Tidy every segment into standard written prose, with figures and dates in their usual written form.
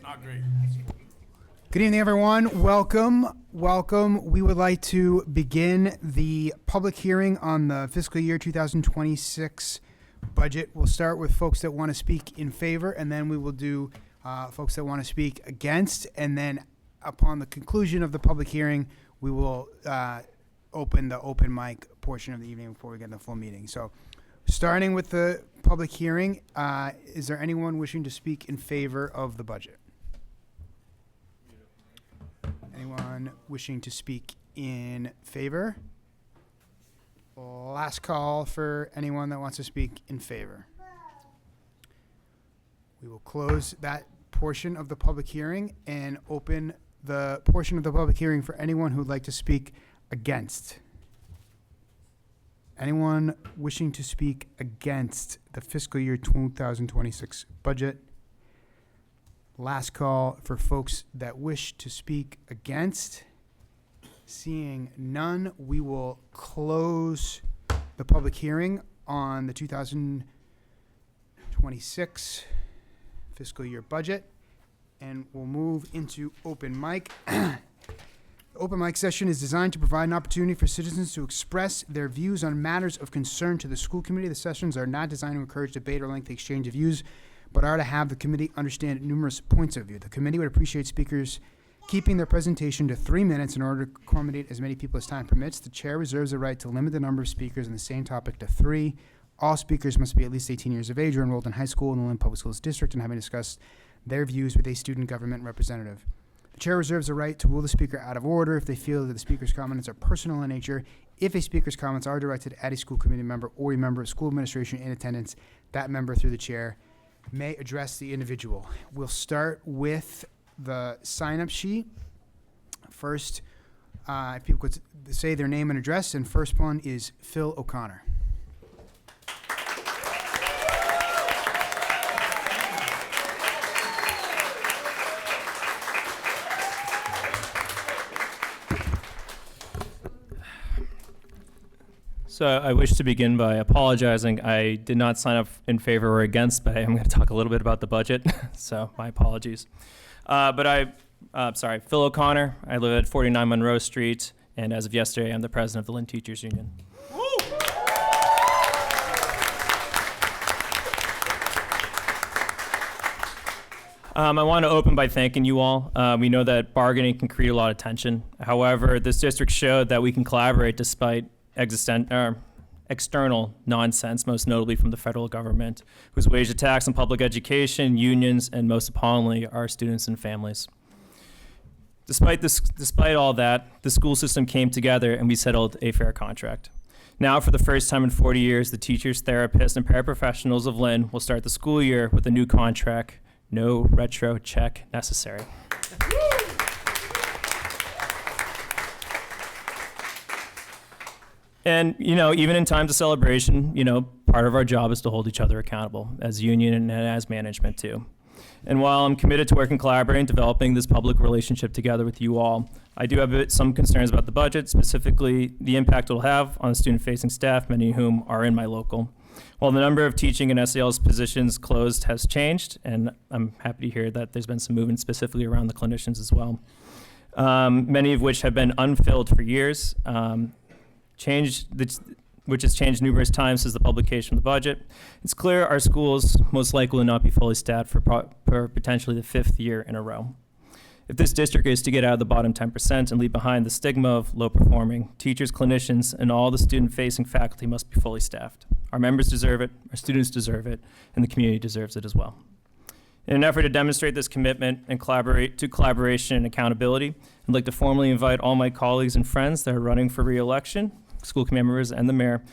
not great. Good evening, everyone. Welcome. We would like to begin the public hearing on the fiscal year 2026 budget. We'll start with folks that want to speak in favor, and then we will do folks that want to speak against. And then upon the conclusion of the public hearing, we will open the open mic portion of the evening before we get in the full meeting. So starting with the public hearing, is there anyone wishing to speak in favor of the budget? Anyone wishing to speak in favor? Last call for anyone that wants to speak in favor. We will close that portion of the public hearing and open the portion of the public hearing for anyone who would like to speak against. Anyone wishing to speak against the fiscal year 2026 budget? Last call for folks that wish to speak against. Seeing none, we will close the public hearing on the 2026 fiscal year budget, and we'll move into open mic. The open mic session is designed to provide an opportunity for citizens to express their views on matters of concern to the school committee. The sessions are not designed to encourage debate or lengthy exchange of views, but are to have the committee understand numerous points of view. The committee would appreciate speakers keeping their presentation to 3 minutes in order to accommodate as many people as time permits. The chair reserves the right to limit the number of speakers on the same topic to 3. All speakers must be at least 18 years of age or enrolled in high school in the Lynn Public Schools District and having discussed their views with a student government representative. The chair reserves the right to rule the speaker out of order if they feel that the speaker's comments are personal in nature. If a speaker's comments are directed at a school committee member or a member of school administration in attendance, that member, through the chair, may address the individual. We'll start with the sign-up sheet. First, if people could say their name and address, and first one is Phil O'Connor. So I wish to begin by apologizing. I did not sign up in favor or against, but I'm going to talk a little bit about the budget, so my apologies. Phil O'Connor. I live at 49 Monroe Street, and as of yesterday, I'm the president of the Lynn Teachers Union. I want to open by thanking you all. We know that bargaining can create a lot of tension. However, this district showed that we can collaborate despite external nonsense, most notably from the federal government, who's waged attacks on public education, unions, and most appallingly, our students and families. Despite all that, the school system came together and we settled a fair contract. Now, for the first time in 40 years, the teachers, therapists, and paraprofessionals of Lynn will start the school year with a new contract. No retro check necessary. And, even in times of celebration, part of our job is to hold each other accountable as union and as management too. And while I'm committed to working, collaborating, developing this public relationship together with you all, I do have some concerns about the budget, specifically the impact it will have on student-facing staff, many of whom are in my local. While the number of teaching and SEL's positions closed has changed, and I'm happy to hear that there's been some movement specifically around the clinicians as well, many of which have been unfilled for years, which has changed numerous times since the publication of the budget. It's clear our schools most likely will not be fully staffed for potentially the 5th year in a row. If this district is to get out of the bottom 10% and leave behind the stigma of low-performing, teachers, clinicians, and all the student-facing faculty must be fully staffed. Our members deserve it, our students deserve it, and the community deserves it as well. In an effort to demonstrate this commitment and collaboration and accountability, I'd like to formally invite all my colleagues and friends that are running for re-election, school committee members and the mayor,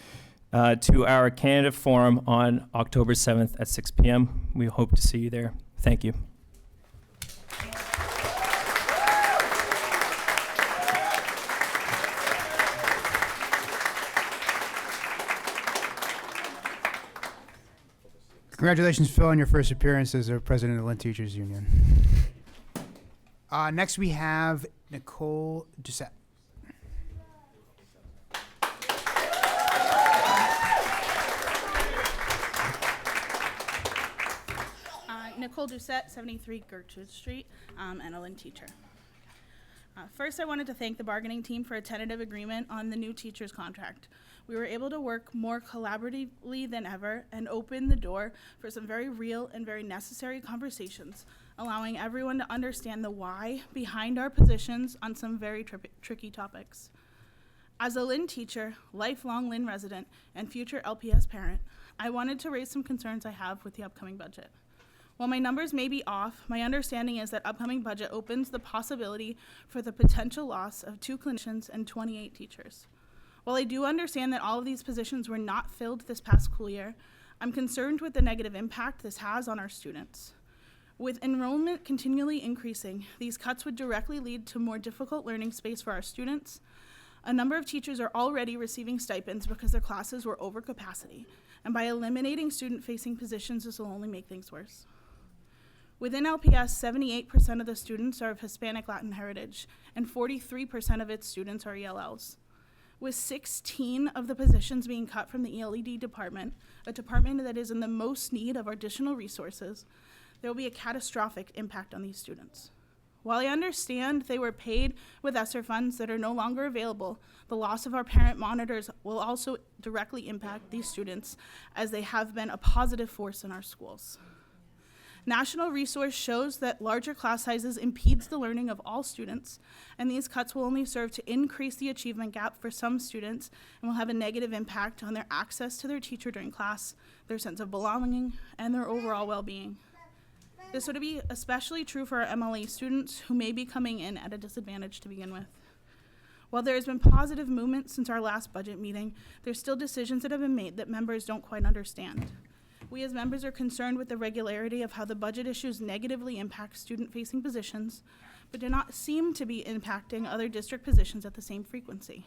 to our candidate forum on October 7th at 6 p.m. We hope to see you there. Thank you. Congratulations, Phil, on your first appearance as a president of the Lynn Teachers Union. Next, we have Nicole Doucette. Nicole Doucette, 73 Gertrude Street, and a Lynn teacher. First, I wanted to thank the bargaining team for a tentative agreement on the new teacher's contract. We were able to work more collaboratively than ever and open the door for some very real and very necessary conversations, allowing everyone to understand the why behind our positions on some very tricky topics. As a Lynn teacher, lifelong Lynn resident, and future LPS parent, I wanted to raise some concerns I have with the upcoming budget. While my numbers may be off, my understanding is that upcoming budget opens the possibility for the potential loss of 2 clinicians and 28 teachers. While I do understand that all of these positions were not filled this past school year, I'm concerned with the negative impact this has on our students. With enrollment continually increasing, these cuts would directly lead to more difficult learning space for our students. A number of teachers are already receiving stipends because their classes were over capacity, and by eliminating student-facing positions, this will only make things worse. Within LPS, 78% of the students are of Hispanic Latin heritage, and 43% of its students are ELLs. With 16 of the positions being cut from the ELED department, a department that is in the most need of additional resources, there will be a catastrophic impact on these students. While I understand they were paid with ESSER funds that are no longer available, the loss of our parent monitors will also directly impact these students, as they have been a positive force in our schools. National resource shows that larger class sizes impedes the learning of all students, and these cuts will only serve to increase the achievement gap for some students and will have a negative impact on their access to their teacher during class, their sense of belonging, and their overall well-being. This would be especially true for our MLA students who may be coming in at a disadvantage to begin with. While there has been positive movement since our last budget meeting, there's still decisions that have been made that members don't quite understand. We as members are concerned with the regularity of how the budget issues negatively impact student-facing positions, but do not seem to be impacting other district positions at the same frequency.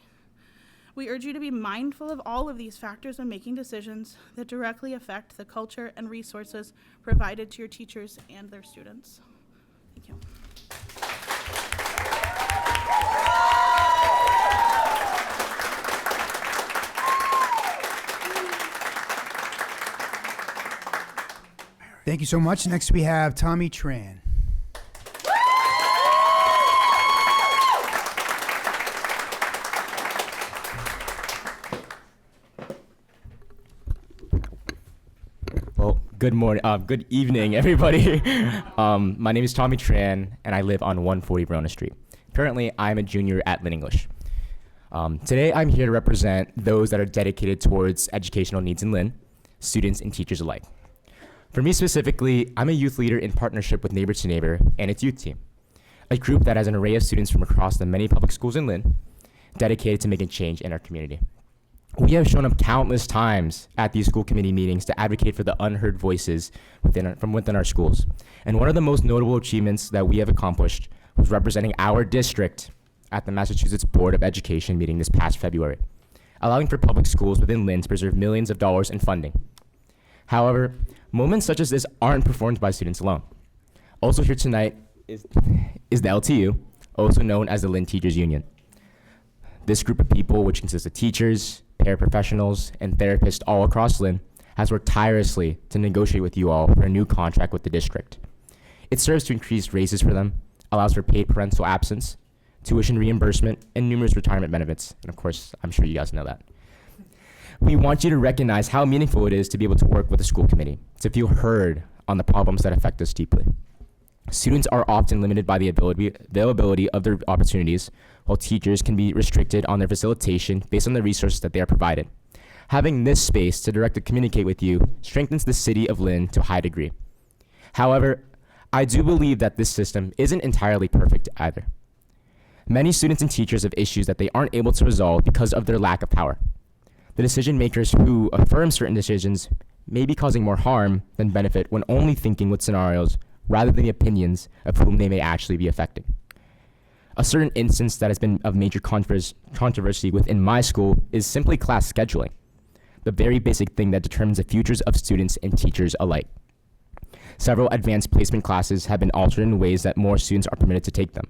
We urge you to be mindful of all of these factors when making decisions that directly affect the culture and resources provided to your teachers and their students. Thank you. Thank you so much. Next we have Tommy Tran. Well, good evening, everybody. My name is Tommy Tran, and I live on 140 Verona Street. Currently, I'm a junior at Lynn English. Today, I'm here to represent those that are dedicated towards educational needs in Lynn, students and teachers alike. For me specifically, I'm a youth leader in partnership with Neighbor to Neighbor and its youth team, a group that has an array of students from across the many public schools in Lynn, dedicated to making change in our community. We have shown up countless times at these school committee meetings to advocate for the unheard voices from within our schools. And one of the most notable achievements that we have accomplished was representing our district at the Massachusetts Board of Education meeting this past February, allowing for public schools within Lynn to preserve millions of dollars in funding. However, moments such as this aren't performed by students alone. Also here tonight is the LTU, also known as the Lynn Teachers Union. This group of people, which consists of teachers, paraprofessionals, and therapists all across Lynn, has worked tirelessly to negotiate with you all for a new contract with the district. It serves to increase raises for them, allows for paid parental absence, tuition reimbursement, and numerous retirement benefits. And of course, I'm sure you guys know that. We want you to recognize how meaningful it is to be able to work with the school committee, to feel heard on the problems that affect us deeply. Students are often limited by the availability of their opportunities, while teachers can be restricted on their facilitation based on the resources that they are provided. Having this space to directly communicate with you strengthens the city of Lynn to a high degree. However, I do believe that this system isn't entirely perfect either. Many students and teachers have issues that they aren't able to resolve because of their lack of power. The decision makers who affirm certain decisions may be causing more harm than benefit when only thinking with scenarios rather than the opinions of whom they may actually be affecting. A certain instance that has been of major controversy within my school is simply class scheduling, the very basic thing that determines the futures of students and teachers alike. Several advanced placement classes have been altered in ways that more students are permitted to take them.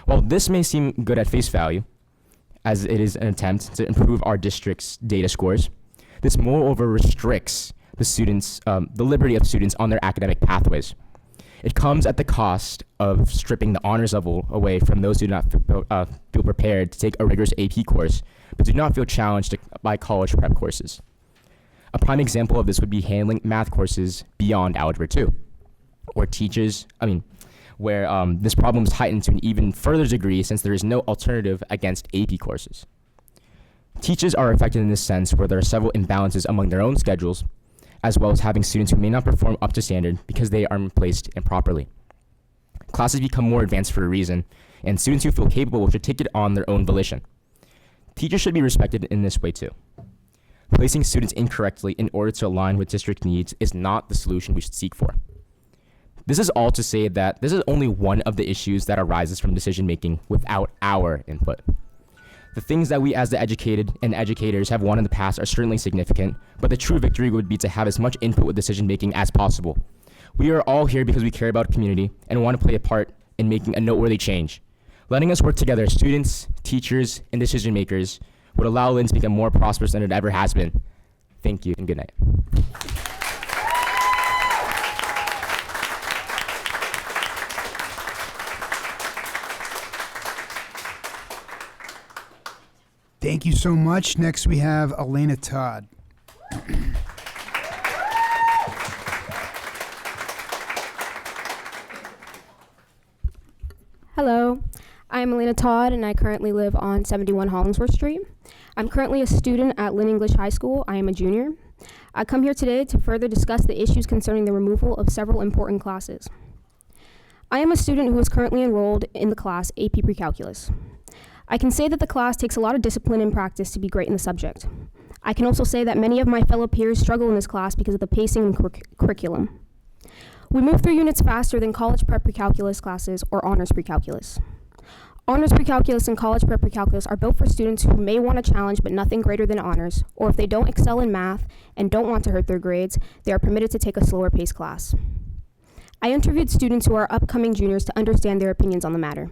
While this may seem good at face value, as it is an attempt to improve our district's data scores, this moreover restricts the liberty of students on their academic pathways. It comes at the cost of stripping the honors level away from those who do not feel prepared to take a rigorous AP course, but do not feel challenged by college prep courses. A prime example of this would be handling math courses beyond Algebra 2, where this problem is heightened to an even further degree since there is no alternative against AP courses. Teachers are affected in this sense where there are several imbalances among their own schedules, as well as having students who may not perform up to standard because they are placed improperly. Classes become more advanced for a reason, and students who feel capable should take it on their own volition. Teachers should be respected in this way too. Placing students incorrectly in order to align with district needs is not the solution we should seek for. This is all to say that this is only one of the issues that arises from decision making without our input. The things that we as the educated and educators have won in the past are certainly significant, but the true victory would be to have as much input with decision making as possible. We are all here because we care about community and want to play a part in making a noteworthy change. Letting us work together as students, teachers, and decision makers would allow Lynn to become more prosperous than it ever has been. Thank you and good night. Thank you so much. Next, we have Elena Todd. Hello, I'm Elena Todd, and I currently live on 71 Hollingsworth Street. I'm currently a student at Lynn English High School. I am a junior. I come here today to further discuss the issues concerning the removal of several important classes. I am a student who is currently enrolled in the class AP Pre-Calculus. I can say that the class takes a lot of discipline and practice to be great in the subject. I can also say that many of my fellow peers struggle in this class because of the pacing and curriculum. We move through units faster than college prep pre-calculus classes or honors pre-calculus. Honors pre-calculus and college prep pre-calculus are built for students who may want a challenge but nothing greater than honors, or if they don't excel in math and don't want to hurt their grades, they are permitted to take a slower paced class. I interviewed students who are upcoming juniors to understand their opinions on the matter.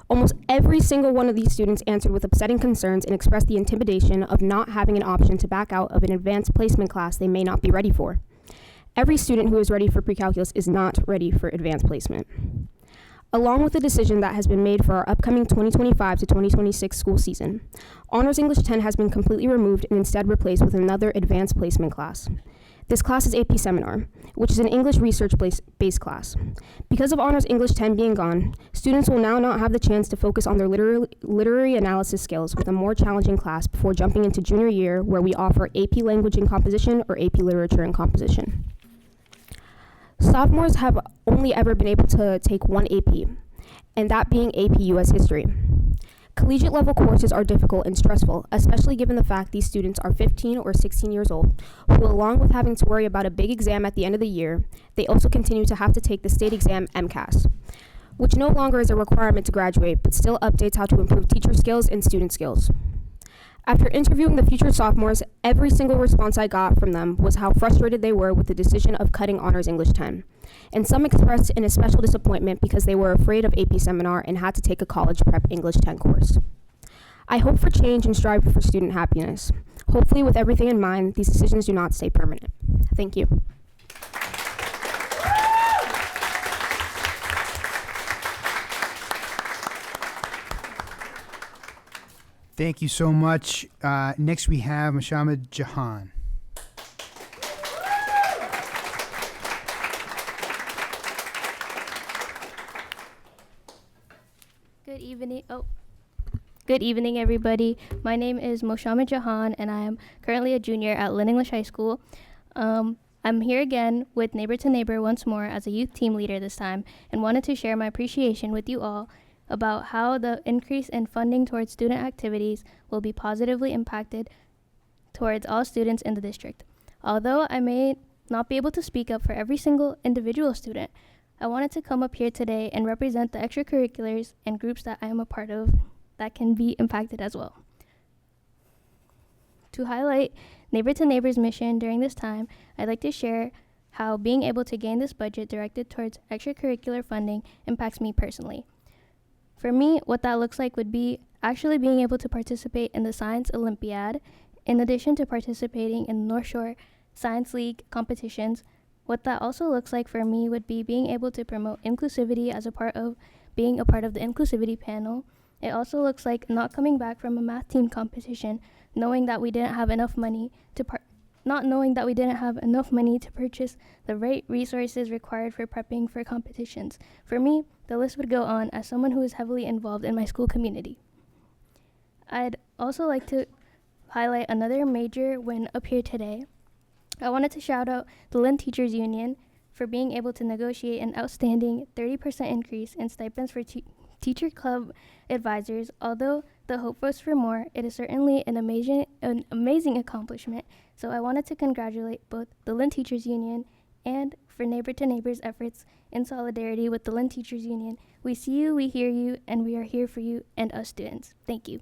Almost every single one of these students answered with upsetting concerns and expressed the intimidation of not having an option to back out of an advanced placement class they may not be ready for. Every student who is ready for pre-calculus is not ready for advanced placement. Along with the decision that has been made for our upcoming 2025 to 2026 school season, Honors English 10 has been completely removed and instead replaced with another advanced placement class. This class is AP Seminar, which is an English research-based class. Because of Honors English 10 being gone, students will now not have the chance to focus on their literary analysis skills with a more challenging class before jumping into junior year, where we offer AP Language and Composition or AP Literature and Composition. Sophomores have only ever been able to take one AP, and that being AP US History. Collegiate level courses are difficult and stressful, especially given the fact these students are 15 or 16 years old, who along with having to worry about a big exam at the end of the year, they also continue to have to take the state exam MCAS, which no longer is a requirement to graduate, but still updates how to improve teacher skills and student skills. After interviewing the future sophomores, every single response I got from them was how frustrated they were with the decision of cutting Honors English 10. And some expressed an especial disappointment because they were afraid of AP Seminar and had to take a college prep English 10 course. I hope for change and strive for student happiness. Hopefully, with everything in mind, these decisions do not stay permanent. Thank you. Thank you so much. Next, we have Mohammed Jahan. Good evening, everybody. My name is Mohammed Jahan, and I am currently a junior at Lynn English High School. I'm here again with Neighbor to Neighbor once more as a youth team leader this time, and wanted to share my appreciation with you all about how the increase in funding towards student activities will be positively impacted towards all students in the district. Although I may not be able to speak up for every single individual student, I wanted to come up here today and represent the extracurriculars and groups that I am a part of that can be impacted as well. To highlight Neighbor to Neighbor's mission during this time, I'd like to share how being able to gain this budget directed towards extracurricular funding impacts me personally. For me, what that looks like would be actually being able to participate in the Science Olympiad, in addition to participating in North Shore Science League competitions. What that also looks like for me would be being able to promote inclusivity as a part of being a part of the inclusivity panel. It also looks like not coming back from a math team competition, knowing that we didn't have enough money to not knowing that we didn't have enough money to purchase the right resources required for prepping for competitions. For me, the list would go on as someone who is heavily involved in my school community. I'd also like to highlight another major win up here today. I wanted to shout out the Lynn Teachers Union for being able to negotiate an outstanding 30% increase in stipends for teacher club advisors. Although the hope was for more, it is certainly an amazing accomplishment. So I wanted to congratulate both the Lynn Teachers Union and for Neighbor to Neighbor's efforts in solidarity with the Lynn Teachers Union. We see you, we hear you, and we are here for you and us students. Thank you.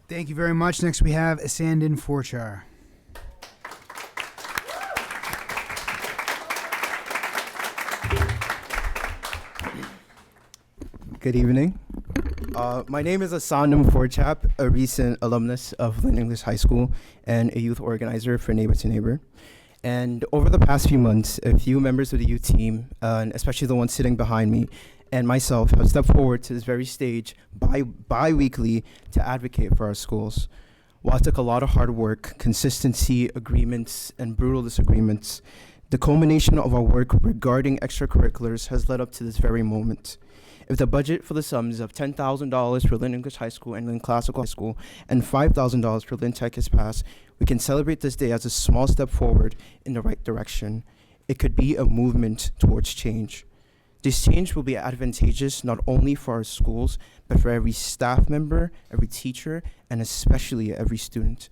Thank you very much. Next we have Sandin Forchar. Good evening. My name is Asandam Forchap, a recent alumnus of Lynn English High School and a youth organizer for Neighbor to Neighbor. And over the past few months, a few members of the youth team, and especially the one sitting behind me, and myself have stepped forward to this very stage bi-weekly to advocate for our schools. While it took a lot of hard work, consistency, agreements, and brutal disagreements, the culmination of our work regarding extracurriculars has led up to this very moment. If the budget for the sums of $10,000 for Lynn English High School and Lynn Classical High School and $5,000 for Lynn Tech is passed, we can celebrate this day as a small step forward in the right direction. It could be a movement towards change. This change will be advantageous not only for our schools, but for every staff member, every teacher, and especially every student.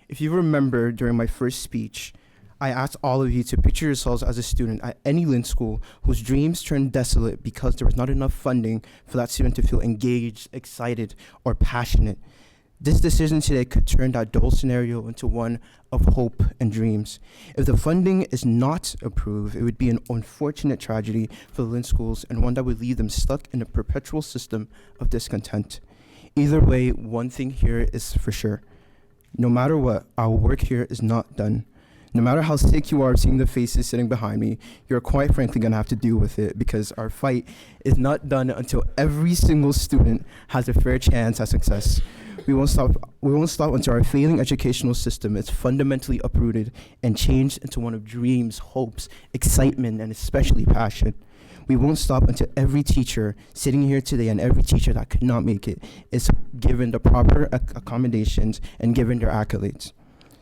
If you remember during my first speech, I asked all of you to picture yourselves as a student at any Lynn school whose dreams turned desolate because there was not enough funding for that student to feel engaged, excited, or passionate. This decision today could turn that dull scenario into one of hope and dreams. If the funding is not approved, it would be an unfortunate tragedy for the Lynn schools and one that would leave them stuck in a perpetual system of discontent. Either way, one thing here is for sure. No matter what, our work here is not done. No matter how sick you are of seeing the faces sitting behind me, you're quite frankly gonna have to deal with it because our fight is not done until every single student has a fair chance at success. We won't stop until our failing educational system is fundamentally uprooted and changed into one of dreams, hopes, excitement, and especially passion. We won't stop until every teacher sitting here today and every teacher that could not make it is given the proper accommodations and given their accolades.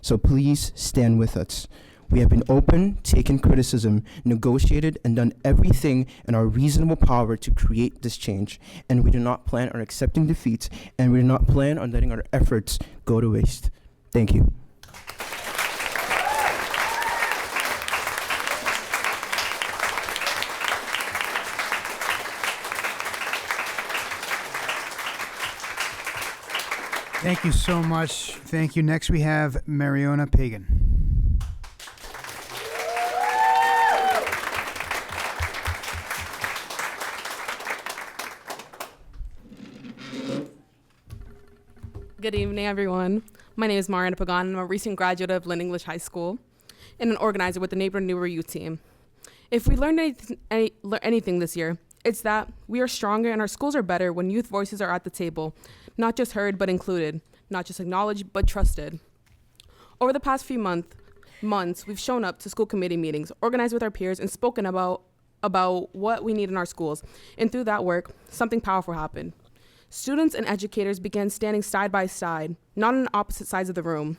So please stand with us. We have been open, taken criticism, negotiated, and done everything in our reasonable power to create this change. And we do not plan on accepting defeat, and we do not plan on letting our efforts go to waste. Thank you. Thank you so much. Thank you. Next we have Mariona Pagan. Good evening, everyone. My name is Mariana Pagan. I'm a recent graduate of Lynn English High School and an organizer with the Neighbor to Neighbor youth team. If we learned anything this year, it's that we are stronger and our schools are better when youth voices are at the table, not just heard but included, not just acknowledged but trusted. Over the past few months, we've shown up to school committee meetings, organized with our peers, and spoken about what we need in our schools. And through that work, something powerful happened. Students and educators began standing side by side, not on opposite sides of the room.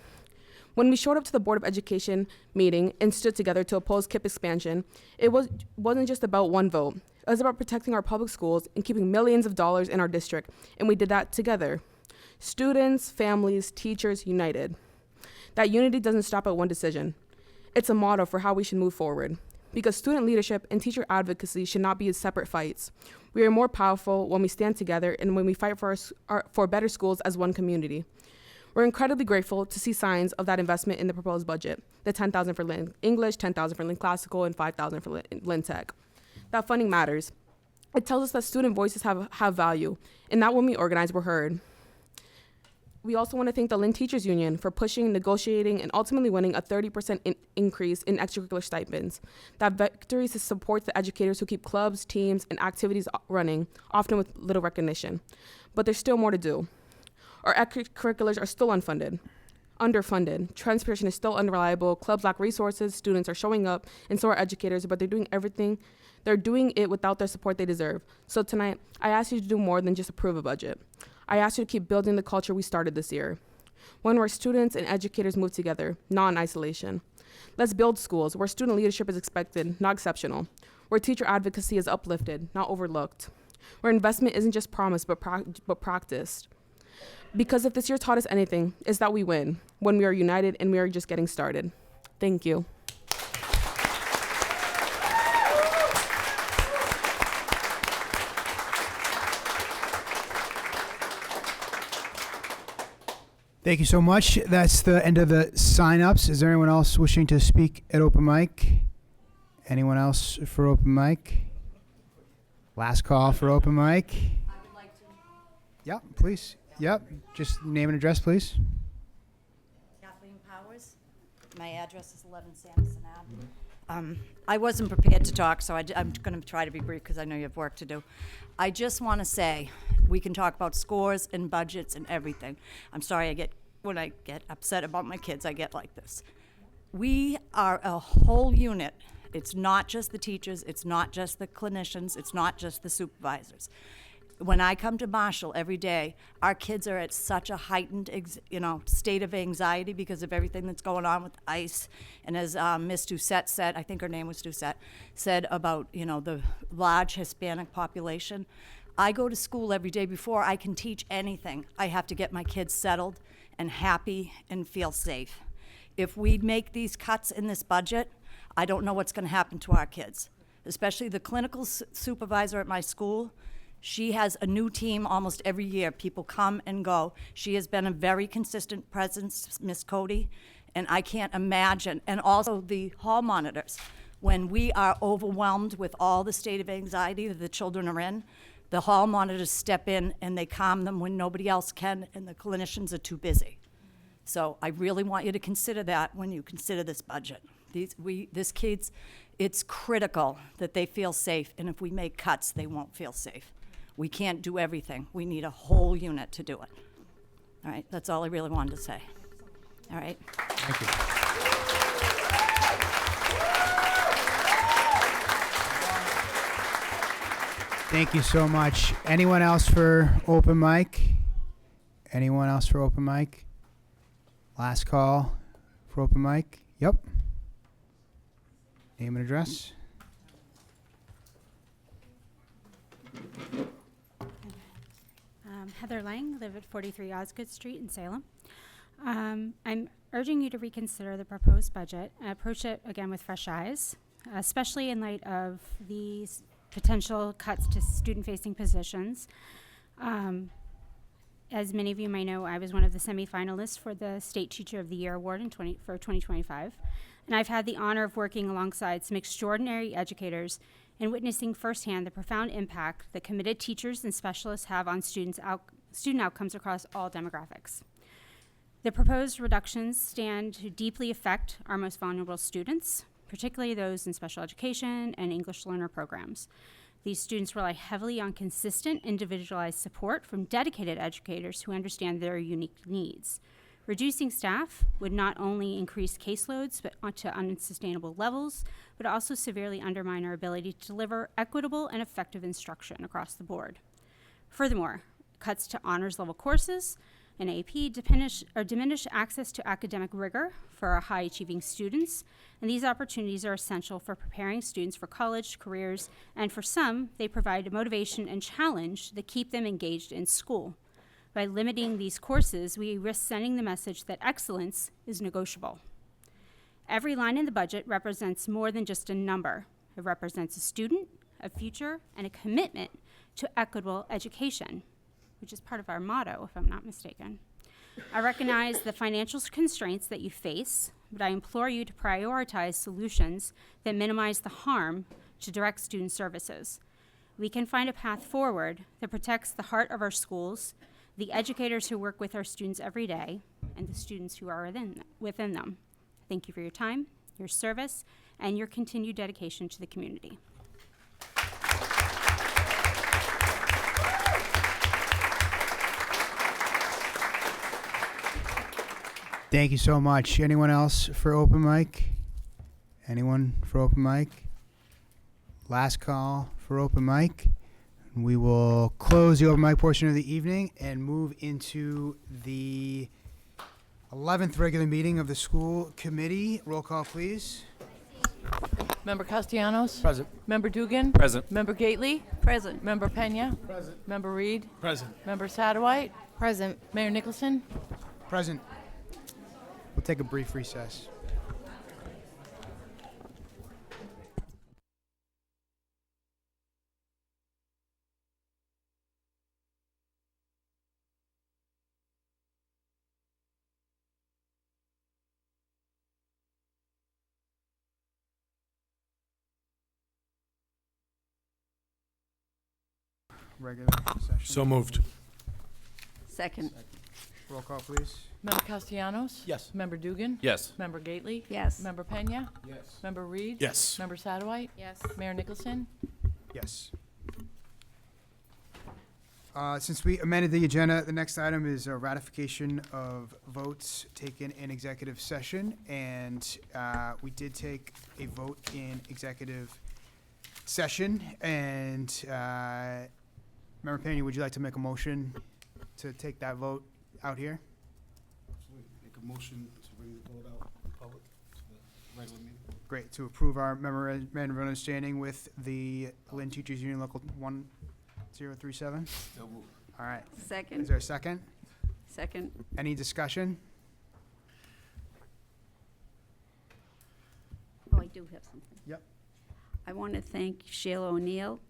When we showed up to the Board of Education meeting and stood together to oppose KIPP expansion, it wasn't just about one vote. It was about protecting our public schools and keeping millions of dollars in our district, and we did that together. Students, families, teachers, united. That unity doesn't stop at one decision. It's a motto for how we should move forward, because student leadership and teacher advocacy should not be separate fights. We are more powerful when we stand together and when we fight for better schools as one community. We're incredibly grateful to see signs of that investment in the proposed budget, the $10,000 for Lynn English, $10,000 for Lynn Classical, and $5,000 for Lynn Tech. That funding matters. It tells us that student voices have value, and that when we organize, we're heard. We also want to thank the Lynn Teachers Union for pushing, negotiating, and ultimately winning a 30% increase in extracurricular stipends. That victory supports the educators who keep clubs, teams, and activities running, often with little recognition. But there's still more to do. Our extracurriculars are still underfunded. Transportation is still unreliable. Clubs lack resources. Students are showing up, and so are educators, but they're doing everything. They're doing it without the support they deserve. So tonight, I ask you to do more than just approve a budget. I ask you to keep building the culture we started this year, one where students and educators move together, not in isolation. Let's build schools where student leadership is expected, not exceptional, where teacher advocacy is uplifted, not overlooked, where investment isn't just promised but practiced. Because if this year taught us anything, it's that we win when we are united and we are just getting started. Thank you. Thank you so much. That's the end of the sign-ups. Is there anyone else wishing to speak at open mic? Anyone else for open mic? Last call for open mic. I would like to. Yep, please. Yep. Just name and address, please. Kathleen Powers. My address is 11 Sanderson Ave. I wasn't prepared to talk, so I'm going to try to be brief because I know you have work to do. I just want to say we can talk about scores and budgets and everything. I'm sorry, when I get upset about my kids, I get like this. We are a whole unit. It's not just the teachers, it's not just the clinicians, it's not just the supervisors. When I come to Marshall every day, our kids are at such a heightened, state of anxiety because of everything that's going on with ICE. And as Ms. Doucette said, I think her name was Doucette, said about, the large Hispanic population. I go to school every day. Before I can teach anything, I have to get my kids settled and happy and feel safe. If we make these cuts in this budget, I don't know what's going to happen to our kids, especially the clinical supervisor at my school. She has a new team almost every year. People come and go. She has been a very consistent presence, Miss Cody, and I can't imagine. And also the hall monitors. When we are overwhelmed with all the state of anxiety that the children are in, the hall monitors step in and they calm them when nobody else can and the clinicians are too busy. So I really want you to consider that when you consider this budget. This kids, it's critical that they feel safe, and if we make cuts, they won't feel safe. We can't do everything. We need a whole unit to do it. All right, that's all I really wanted to say. All right. Thank you. Thank you so much. Anyone else for open mic? Anyone else for open mic? Last call for open mic. Yep. Name and address. Heather Lang, live at 43 Osgood Street in Salem. I'm urging you to reconsider the proposed budget and approach it again with fresh eyes, especially in light of these potential cuts to student-facing positions. As many of you may know, I was one of the semifinalists for the State Teacher of the Year Award for 2025, and I've had the honor of working alongside some extraordinary educators and witnessing firsthand the profound impact that committed teachers and specialists have on student outcomes across all demographics. The proposed reductions stand to deeply affect our most vulnerable students, particularly those in special education and English learner programs. These students rely heavily on consistent, individualized support from dedicated educators who understand their unique needs. Reducing staff would not only increase caseloads to unsustainable levels, but also severely undermine our ability to deliver equitable and effective instruction across the board. Furthermore, cuts to honors level courses and AP diminish access to academic rigor for our high-achieving students, and these opportunities are essential for preparing students for college, careers, and for some, they provide a motivation and challenge that keep them engaged in school. By limiting these courses, we risk sending the message that excellence is negotiable. Every line in the budget represents more than just a number. It represents a student, a future, and a commitment to equitable education, which is part of our motto, if I'm not mistaken. I recognize the financial constraints that you face, but I implore you to prioritize solutions that minimize the harm to direct student services. we can find a path forward that protects the heart of our schools, the educators who work with our students every day, and the students who are within them. Thank you for your time, your service, and your continued dedication to the community. Thank you so much. Anyone else for open mic? Anyone for open mic? Last call for open mic. We will close the open mic portion of the evening and move into the 11th regular meeting of the school committee. Roll call, please. Member Castellanos? Present. Member Dugan? Present. Member Gately? Present. Member Pena? Present. Member Reed? Present. Member Sadowite? Present. Mayor Nicholson? Present. We'll take a brief recess. Regular session. So moved. Second. Roll call, please. Member Castellanos? Yes. Member Dugan? Yes. Member Gately? Yes. Member Pena? Yes. Member Reed? Yes. Member Sadowite? Yes. Mayor Nicholson? Yes. Since we amended the agenda, the next item is a ratification of votes taken in executive session. And we did take a vote in executive session. And Member Pena, would you like to make a motion to take that vote out here? Make a motion to bring the vote out in public to the regular meeting. Great, to approve our memorandum of understanding with the Lynn Teachers Union Local 1037. So moved. All right. Second. Is there a second? Second. Any discussion? Oh, I do have something. Yep. I want to thank Sheila O'Neill,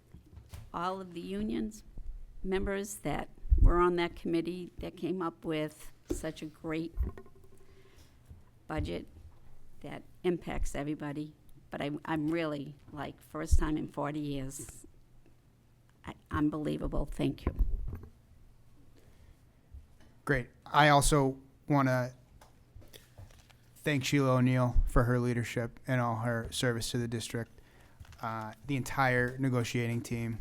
all of the unions, members that were on that committee that came up with such a great budget that impacts everybody. But I'm really, like, first time in 40 years, unbelievable. Thank you. Great. I also want to thank Sheila O'Neill for her leadership and all her service to the district, the entire negotiating team.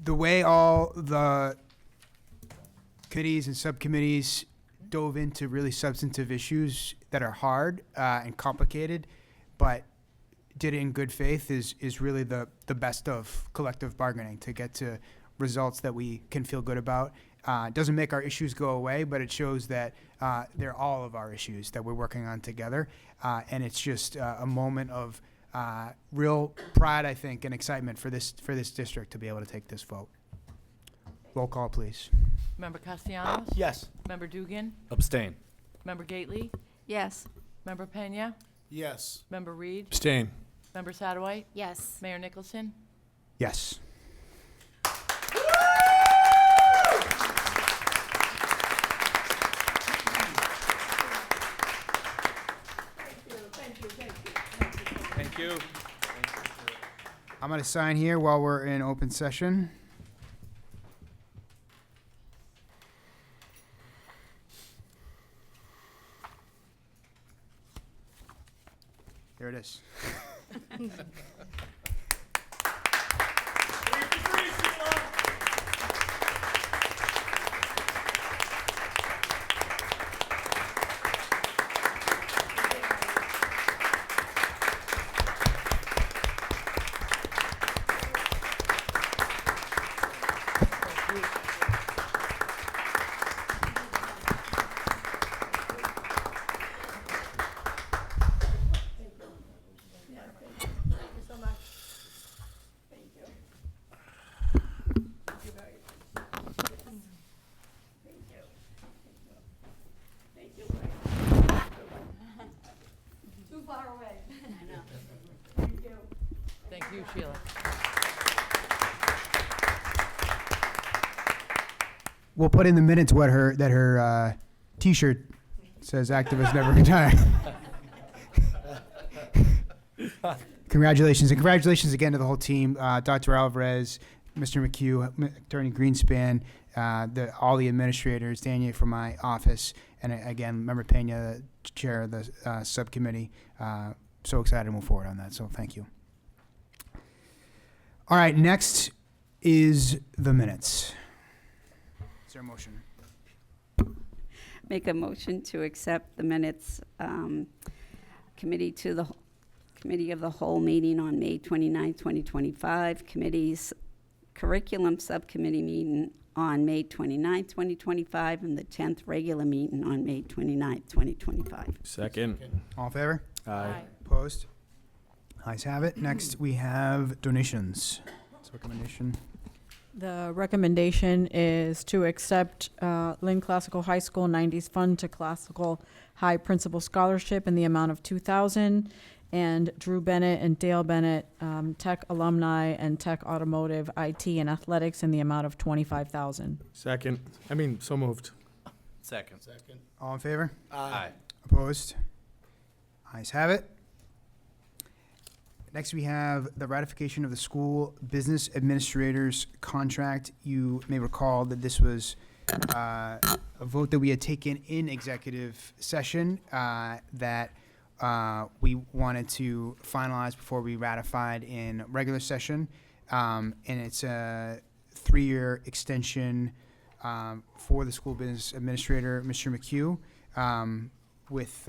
The way all the committees and subcommittees dove into really substantive issues that are hard and complicated, but did it in good faith is really the best of collective bargaining to get to results that we can feel good about. It doesn't make our issues go away, but it shows that they're all of our issues that we're working on together. And it's just a moment of real pride, I think, and excitement for this district to be able to take this vote. Roll call, please. Member Castellanos? Yes. Member Dugan? Abstain. Member Gately? Yes. Member Pena? Yes. Member Reed? Abstain. Member Sadowite? Yes. Mayor Nicholson? Yes. Thank you. I'm going to sign here while we're in open session. Here it is. Thank you, Sheila. We'll put in the minutes what her T-shirt says activists never retire. Congratulations, and congratulations again to the whole team, Dr. Alvarez, Mr. McHugh, Attorney Greenspan, all the administrators, Daniel from my office, and again, Member Pena, the chair of the subcommittee. So excited to move forward on that, so thank you. All right, next is the minutes. Is there a motion? Make a motion to accept the minutes, Committee of the Whole meeting on May 29, 2025, Committee's Curriculum Subcommittee meeting on May 29, 2025, and the 10th regular meeting on May 29, 2025. Second. All in favor? Aye. Opposed? Ayes have it. Next, we have donations. Recommendation. The recommendation is to accept Lynn Classical High School 90s Fund to Classical High Principal Scholarship in the amount of $2,000, and Drew Bennett and Dale Bennett Tech Alumni and Tech Automotive IT and Athletics in the amount of $25,000. Second. So moved. Second. All in favor? Aye. Opposed? Ayes have it. Next, we have the ratification of the school business administrator's contract. You may recall that this was a vote that we had taken in executive session that we wanted to finalize before we ratified in regular session. And it's a 3-year extension for the school business administrator, Mr. McHugh, with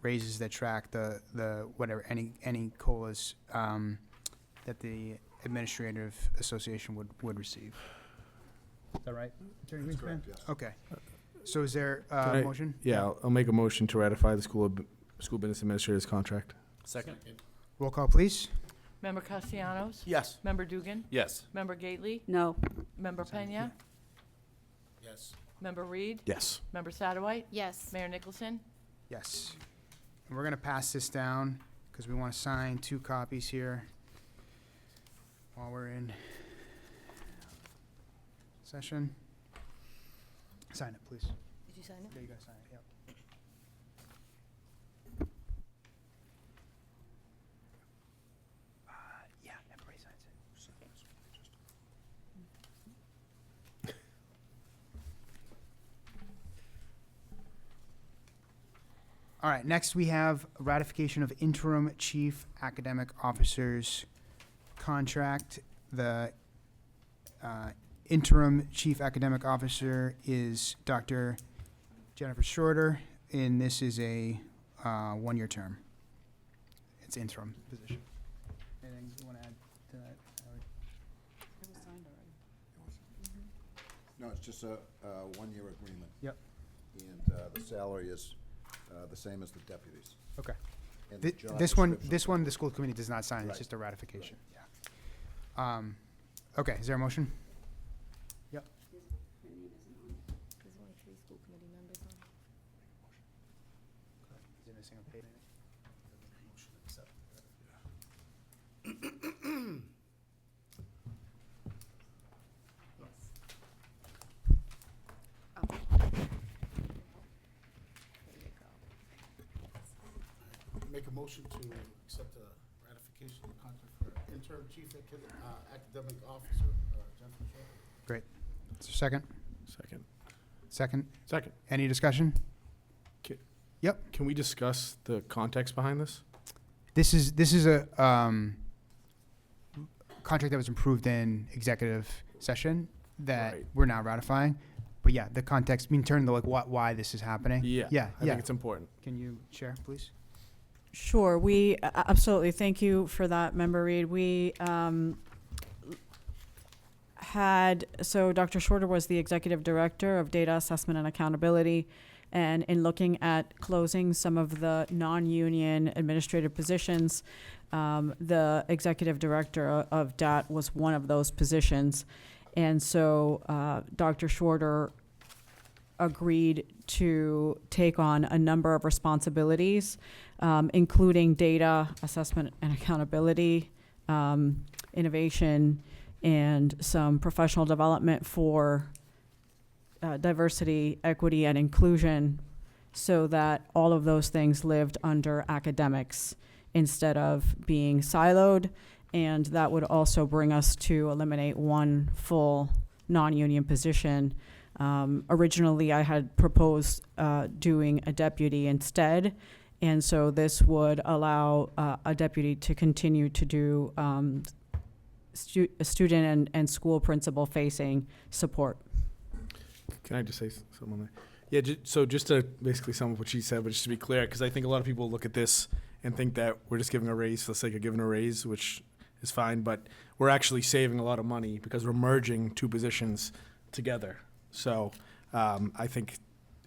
raises that track the whatever any COLAs that the administrative association would receive. Is that right? Attorney Greenspan? Correct, yes. Okay. So is there a Can I- motion? Yeah, I'll make a motion to ratify the school business administrator's contract. Second. Roll call, please. Member Castellanos? Yes. Member Dugan? Yes. Member Gately? No. Member Pena? Yes. Member Reed? Yes. Member Satterwhite? Yes. Mayor Nicholson? Yes. And we're going to pass this down because we want to sign 2 copies here while we're in session. Sign it, please. Did you sign it? Yeah, you got to sign it, yep. Yeah, everybody signs it. All right, next we have ratification of interim chief academic officer's contract. The interim chief academic officer is Dr. Jennifer Shorter, and this is a 1-year term. It's interim position. Anything you want to add to that, Howard? It was signed already. No, it's just a 1-year agreement. Yep. And the salary is the same as the deputies. Okay. And the job This one, description- the school committee does not sign, it's Right. just a ratification. Yeah. Okay, is there a motion? Yep. There's only 3 school committee members on. Is it missing a page? Motion accept. Make a motion to accept the ratification of the contract for interim chief academic officer, Jennifer Shore. Great. Is there a second? Second. Second? Second. Any discussion? Yep. Can we discuss the context behind this? This is a contract that was approved in executive session that Right. we're now ratifying. But yeah, the context, in terms of like why this is happening. Yeah. Yeah, I yeah. think it's important. Can you share, please? Sure, we absolutely thank you for that, Member Reed. We so Dr. Shorter was the executive director of data assessment and accountability, and in looking at closing some of the non-union administrative positions, the executive director of DAT was one of those positions, and so Dr. Shorter agreed to take on a number of responsibilities, including data assessment and accountability, innovation, and some professional development for diversity, equity, and inclusion, so that all of those things lived under academics instead of being siloed. And that would also bring us to eliminate one full non-union position. Originally, I had proposed doing a deputy instead. And so this would allow a deputy to continue to do student and school principal facing support. Can I just say something on that? Yeah, so just to basically sum up what she said, but just to be clear, because I think a lot of people look at this and think that we're just giving a raise for the sake of giving a raise, which is fine, but we're actually saving a lot of money because we're merging two positions together. So I think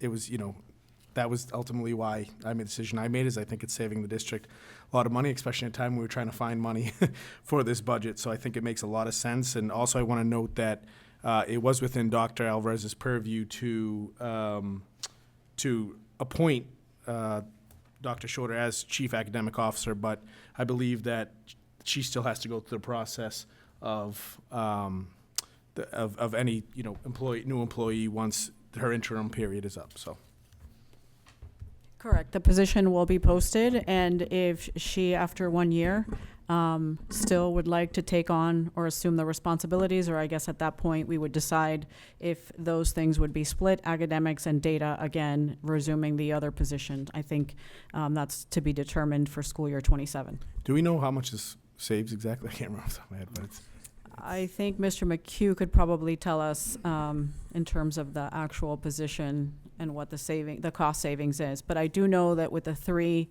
it was, that was ultimately why I made the decision I made, is I think it's saving the district a lot of money, especially at a time when we were trying to find money for this budget. So I think it makes a lot of sense. And also I want to note that it was within Dr. Alvarez's purview to appoint Dr. Shorter as Chief Academic Officer, but I believe that she still has to go through the process of any new employee once her interim period is up. So. Correct. The position will be posted, and if she, after 1 year, still would like to take on or assume the responsibilities, or I guess at that point we would decide if those things would be split, academics and data, again, resuming the other position. I think that's to be determined for school year 27. Do we know how much this saves exactly? I can't remember off the top of my head, but it's... I think Mr. McHugh could probably tell us in terms of the actual position and what the cost savings is. But I do know that with the 3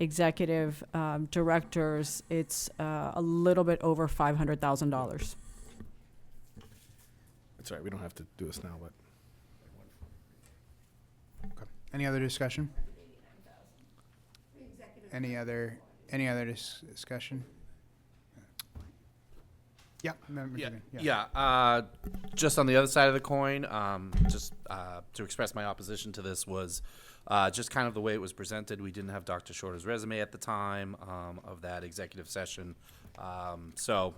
executive directors, it's a little bit over $500,000. It's all right. We don't have to do this now, but... Okay. Any other discussion? Any other discussion? Yeah, just on the other side of the coin, to express my opposition to this was just kind of the way it was presented. We didn't have Dr. Shorter's resume at the time of that executive session. So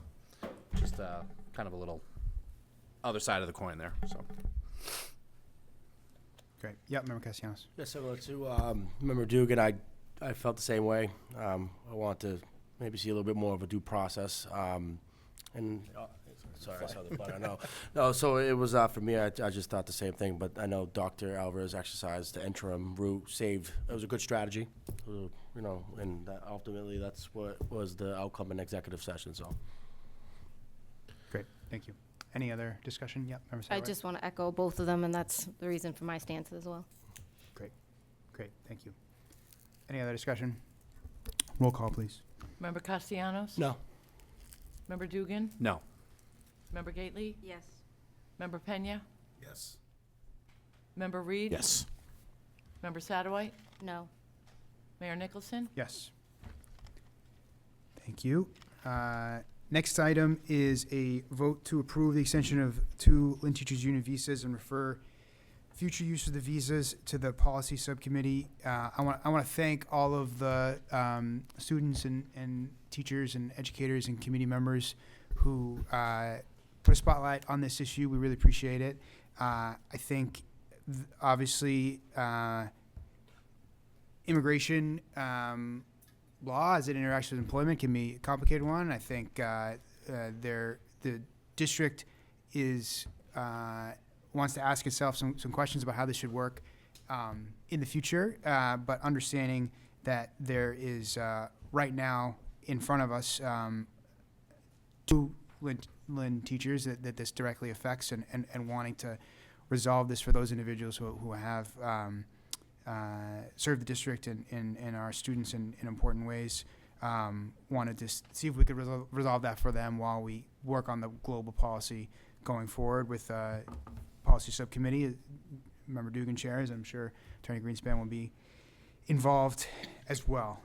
just kind of a little other side of the coin there. So. Great. Yep, Member Castellanos. Yeah, similar to Member Dugan, I felt the same way. I want to maybe see a little bit more of a due process. Sorry, I saw the button. No. So it was for me. I just thought the same thing. But I know Dr. Alvarez exercised the interim route, saved. It was a good strategy, and ultimately that's what was the outcome in executive session. So. Great, thank you. Any other discussion? Yep. I just want to echo both of them, and that's the reason for my stance as well. Great, thank you. Any other discussion? Roll call, please. Member Castellanos? No. Member Dugan? No. Member Gately? Yes. Member Pena? Yes. Member Reed? Yes. Member Satterwhite? No. Mayor Nicholson? Yes. Thank you. Next item is a vote to approve the extension of 2 Lynn Teachers Union visas and refer future use of the visas to the policy subcommittee. I want to thank all of the students and teachers and educators and committee members who put a spotlight on this issue. We really appreciate it. I think, obviously, immigration law as it interacts with employment can be a complicated one. I think the district wants to ask itself some questions about how this should work in the future, but understanding that there is right now in front of us 2 Lynn teachers that this directly affects, and wanting to resolve this for those individuals who have served the district and our students in important ways. Wanted to see if we could resolve that for them while we work on the global policy going forward with policy subcommittee. Member Dugan chairs. I'm sure Attorney Greenspan will be involved as well.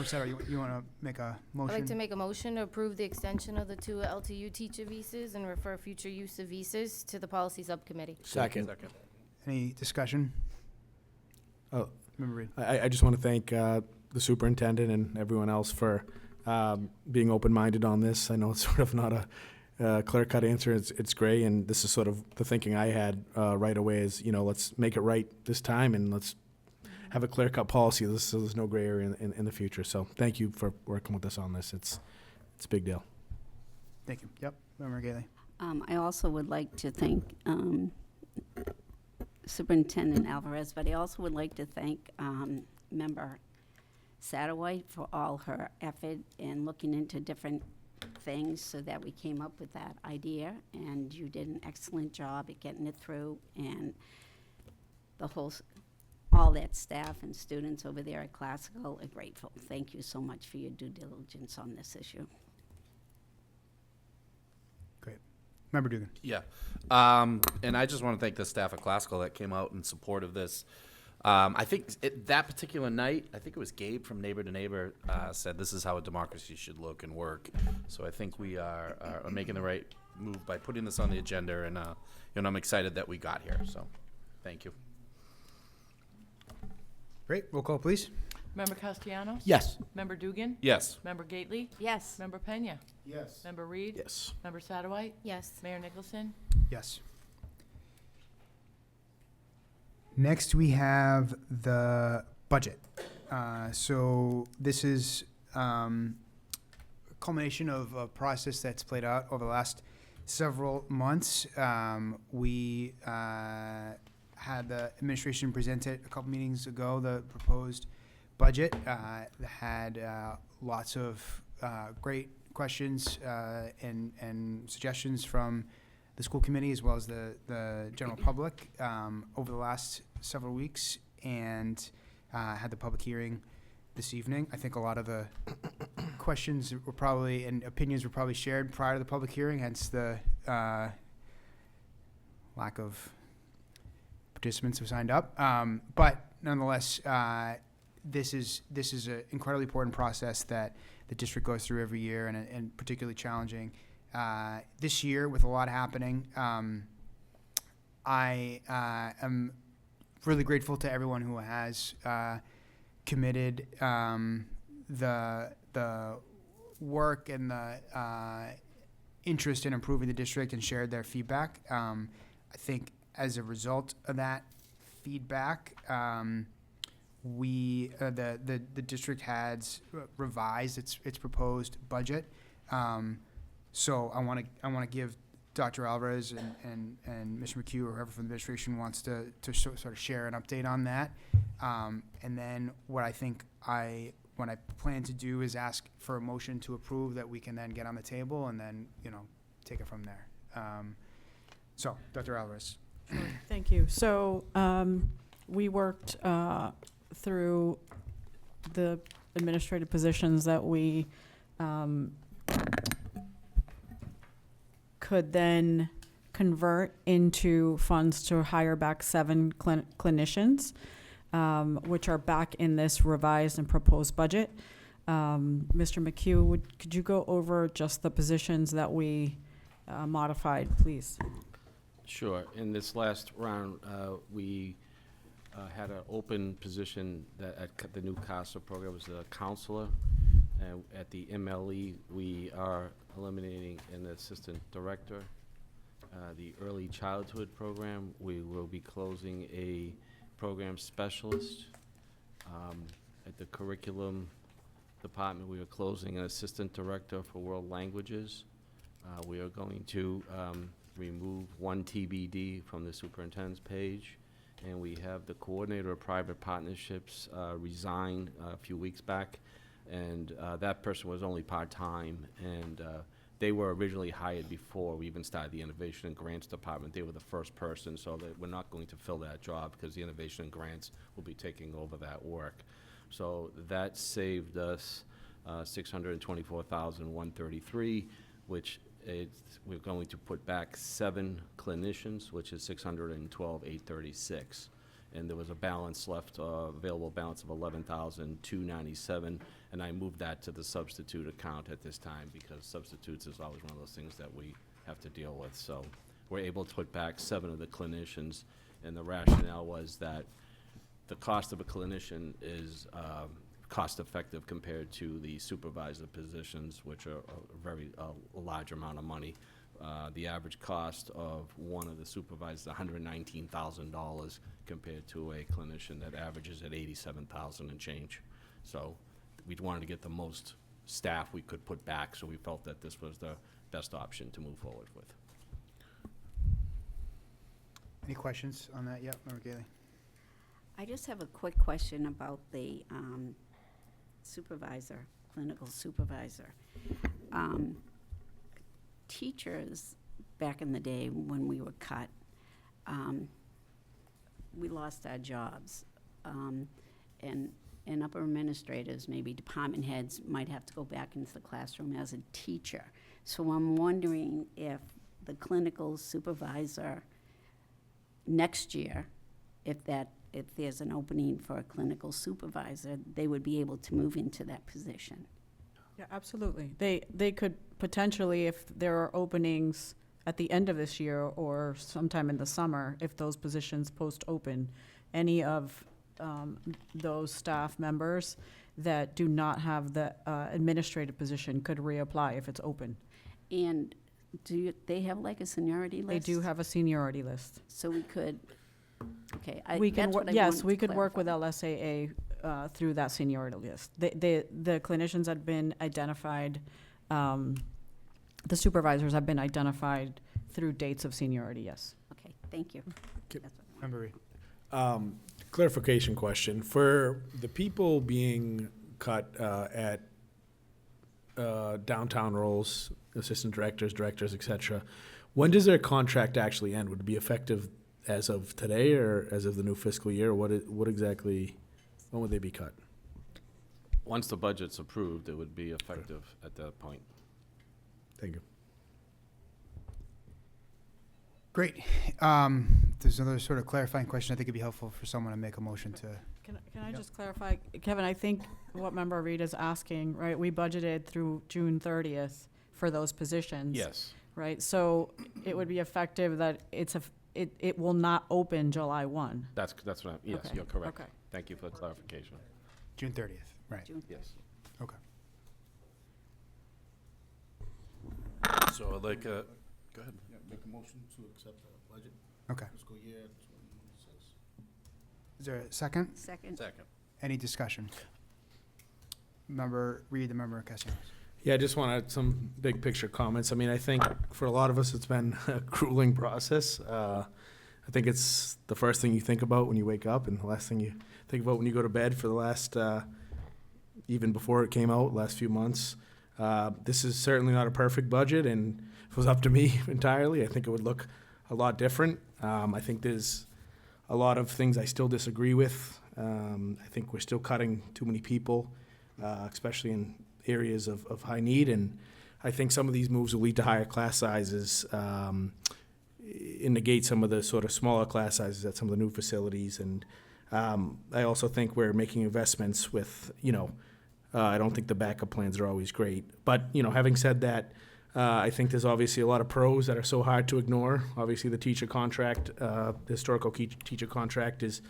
Sarah, you want to make a motion? I'd like to make a motion to approve the extension of the 2 LTU teacher visas and refer future use of visas to the policy subcommittee. Second. Any discussion? Oh, Member Reed. I just want to thank the superintendent and everyone else for being open-minded on this. I know it's sort of not clear-cut answer. It's great, and this is sort of the thinking I had right away is, let's make it right this time, and let's have a clear-cut policy so there's no gray area in the future. So thank you for working with us on this. It's a big deal. Thank you. Yep, Member Gailey. I also would like to thank Superintendent Alvarez, but I also would like to thank Member Satterwhite for all her effort in looking into different things so that we came up with that idea, and you did an excellent job at getting it through, and all that staff and students over there at Classical are grateful. Thank you so much for your due diligence on this issue. Great. Member Dugan. Yeah. And I just want to thank the staff at Classical that came out in support of this. I think that particular night, I think it was Gabe from Neighbor to Neighbor said this is how a democracy should look and work. So I think we are making the right move by putting this on the agenda, and I'm excited that we got here. So thank you. Great. Roll call, please. Member Castellanos? Yes. Member Dugan? Yes. Member Gately? Yes. Member Pena? Yes. Member Reed? Yes. Member Satterwhite? Yes. Mayor Nicholson? Yes. Next, we have the budget. So this is a culmination of a process that's played out over the last several months. We had the administration present it a couple meetings ago, the proposed budget. That had lots of great questions and suggestions from the school committee as well as the general public over the last several weeks, and had the public hearing this evening. I think a lot of the questions were probably and opinions were probably shared prior to the public hearing, hence the lack of participants who signed up. But nonetheless, this is an incredibly important process that the district goes through every year, and particularly challenging. This year, with a lot happening, I am really grateful to everyone who has committed the work and the interest in improving the district and shared their feedback. I think as a result of that feedback, the district has revised its proposed budget. So I want to give Dr. Alvarez and Mr. McHugh or whoever from the administration wants to sort of share an update on that. And then what I plan to do is ask for a motion to approve that we can then get on the table and then, take it from there. So, Dr. Alvarez. Sure. Thank you. So we worked through the administrative positions that we could then convert into funds to hire back 7 clinicians, which are back in this revised and proposed budget. Mr. McHugh, could you go over just the positions that we modified, please? Sure. In this last round, we had an open position that at the new CASA program was a counselor. And at the MLE, we are eliminating an assistant director. The early childhood program, we will be closing a program specialist. At the curriculum department, we are closing an assistant director for world languages. We are going to remove 1 TBD from the superintendent's page. And we have the coordinator of private partnerships resign a few weeks back. And that person was only part-time, and they were originally hired before we even started the Innovation and Grants Department. They were the first person, so that we're not going to fill that job because the Innovation and Grants will be taking over that work. So that saved us $624,133, which we're going to put back 7 clinicians, which is $612,836. And there was a balance left, available balance of $11,297, and I moved that to the substitute account at this time because substitutes is always one of those things that we have to deal with. So we're able to put back 7 of the clinicians, and the rationale was that the cost of a clinician is cost-effective compared to the supervisor positions, which are a very large amount of money. the average cost of one of the supervisors, $119,000 compared to a clinician that averages at $87,000 and change. So we wanted to get the most staff we could put back, so we felt that this was the best option to move forward with. Any questions on that? Yep, Member Gailey. I just have a quick question about the supervisor, clinical supervisor. Teachers, back in the day when we were cut, we lost our jobs. And upper administrators, maybe department heads, might have to go back into the classroom as a teacher. So I'm wondering if the clinical supervisor next year, if there's an opening for a clinical supervisor, they would be able to move into that position. Yeah, absolutely. They could potentially, if there are openings at the end of this year or sometime in the summer, if those positions post open, any of those staff members that do not have the administrative position could reapply if it's open. And they have like a seniority list? They do have a seniority list. So we could, okay, We can that's what I yes, wanted we to could work with LSAA through that seniority list. The clinicians have been identified, the supervisors have been identified through dates of seniority, yes. Okay, thank you. Member Reed. Clarification question. For the people being cut at downtown roles, assistant directors, et cetera, when does their contract actually end? Would it be effective as of today or as of the new fiscal year? What exactly, when would they be cut? Once the budget's approved, it would be effective at that point. Thank you. Great. There's another sort of clarifying question. I think it'd be helpful for someone to make a motion to. Can I just clarify, Kevin, I think what Member Reed is asking, right, we budgeted through June 30th for those positions. Yes. Right, so it would be effective that it will not open July 1. That's what I'm, yes, Okay. you're correct. Okay. Thank you for the clarification. June 30th, right. Yes. Okay. So I'd like, go ahead. Yeah, make a motion to accept the budget. Okay. Fiscal year 26. Is there a second? Second. Second. Any discussion? Member Reed, the member Castellanos. Yeah, I just wanted some big picture comments. I mean, I think for a lot of us, it's been a grueling process. I think it's the first thing you think about when you wake up and the last thing you think about when you go to bed for the last, even before it came out, last few months. This is certainly not a perfect budget, and if it was up to me entirely, I think it would look a lot different. I think there's a lot of things I still disagree with. I think we're still cutting too many people, especially in areas of high need, and I think some of these moves will lead to higher class sizes, and negate some of the sort of smaller class sizes at some of the new facilities. And I also think we're making investments with, I don't think the backup plans are always great. But, having said that, I think there's obviously a lot of pros that are so hard to ignore. Obviously, the teacher contract, the historical teacher contract is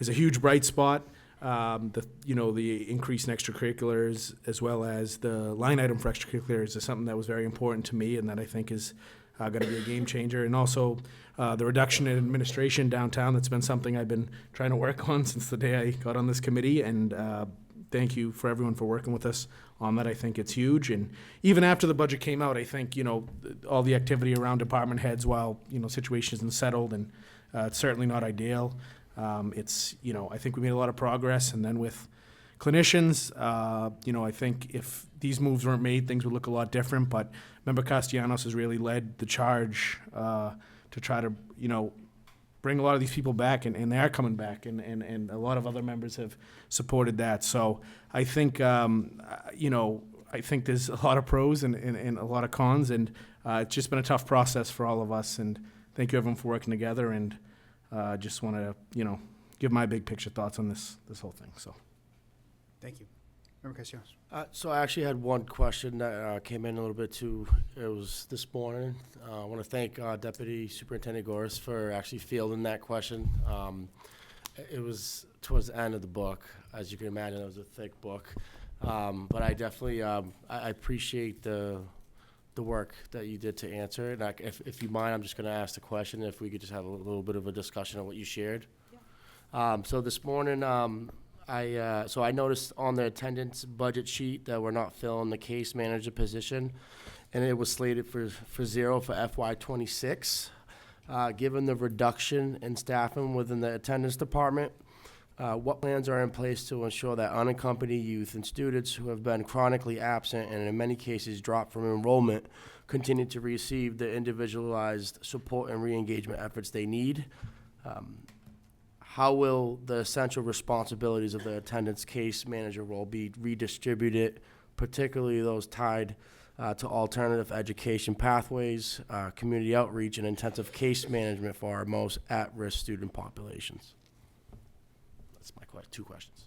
a huge bright spot. The increase in extracurriculars as well as the line item for extracurriculars is something that was very important to me and that I think is going to be a game changer. And also the reduction in administration downtown, that's been something I've been trying to work on since the day I got on this committee. And thank you for everyone for working with us on that. I think it's huge. And even after the budget came out, I think, all the activity around department heads, while, situation isn't settled and it's certainly not ideal. I think we made a lot of progress. And then with clinicians, I think if these moves weren't made, things would look a lot different. But Member Castellanos has really led the charge to try to, bring a lot of these people back, and they are coming back, and a lot of other members have supported that. So I think, I think there's a lot of pros and a lot of cons, and it's just been a tough process for all of us. And thank you everyone for working together, and just want to, give my big picture thoughts on this whole thing. So, thank you, Member Castellanos. So I actually had one question that came in a little bit too. It was this morning. I want to thank Deputy Superintendent Goris for actually fielding that question. It was towards the end of the book. As you can imagine, it was a thick book. But I definitely I appreciate the the work that you did to answer it. And if you mind, I'm just going to ask the question. If we could just have a little bit of a discussion on what you shared. So this morning, I noticed on the attendance budget sheet that we're not filling the case manager position, and it was slated for 0 for FY26. Given the reduction in staffing within the attendance department, what plans are in place to ensure that unaccompanied youth and students who have been chronically absent and in many cases dropped from enrollment continue to receive the individualized support and re-engagement efforts they need? How will the essential responsibilities of the attendance case manager role be redistributed, particularly those tied to alternative education pathways, community outreach, and intensive case management for our most at-risk student populations? That's my two questions.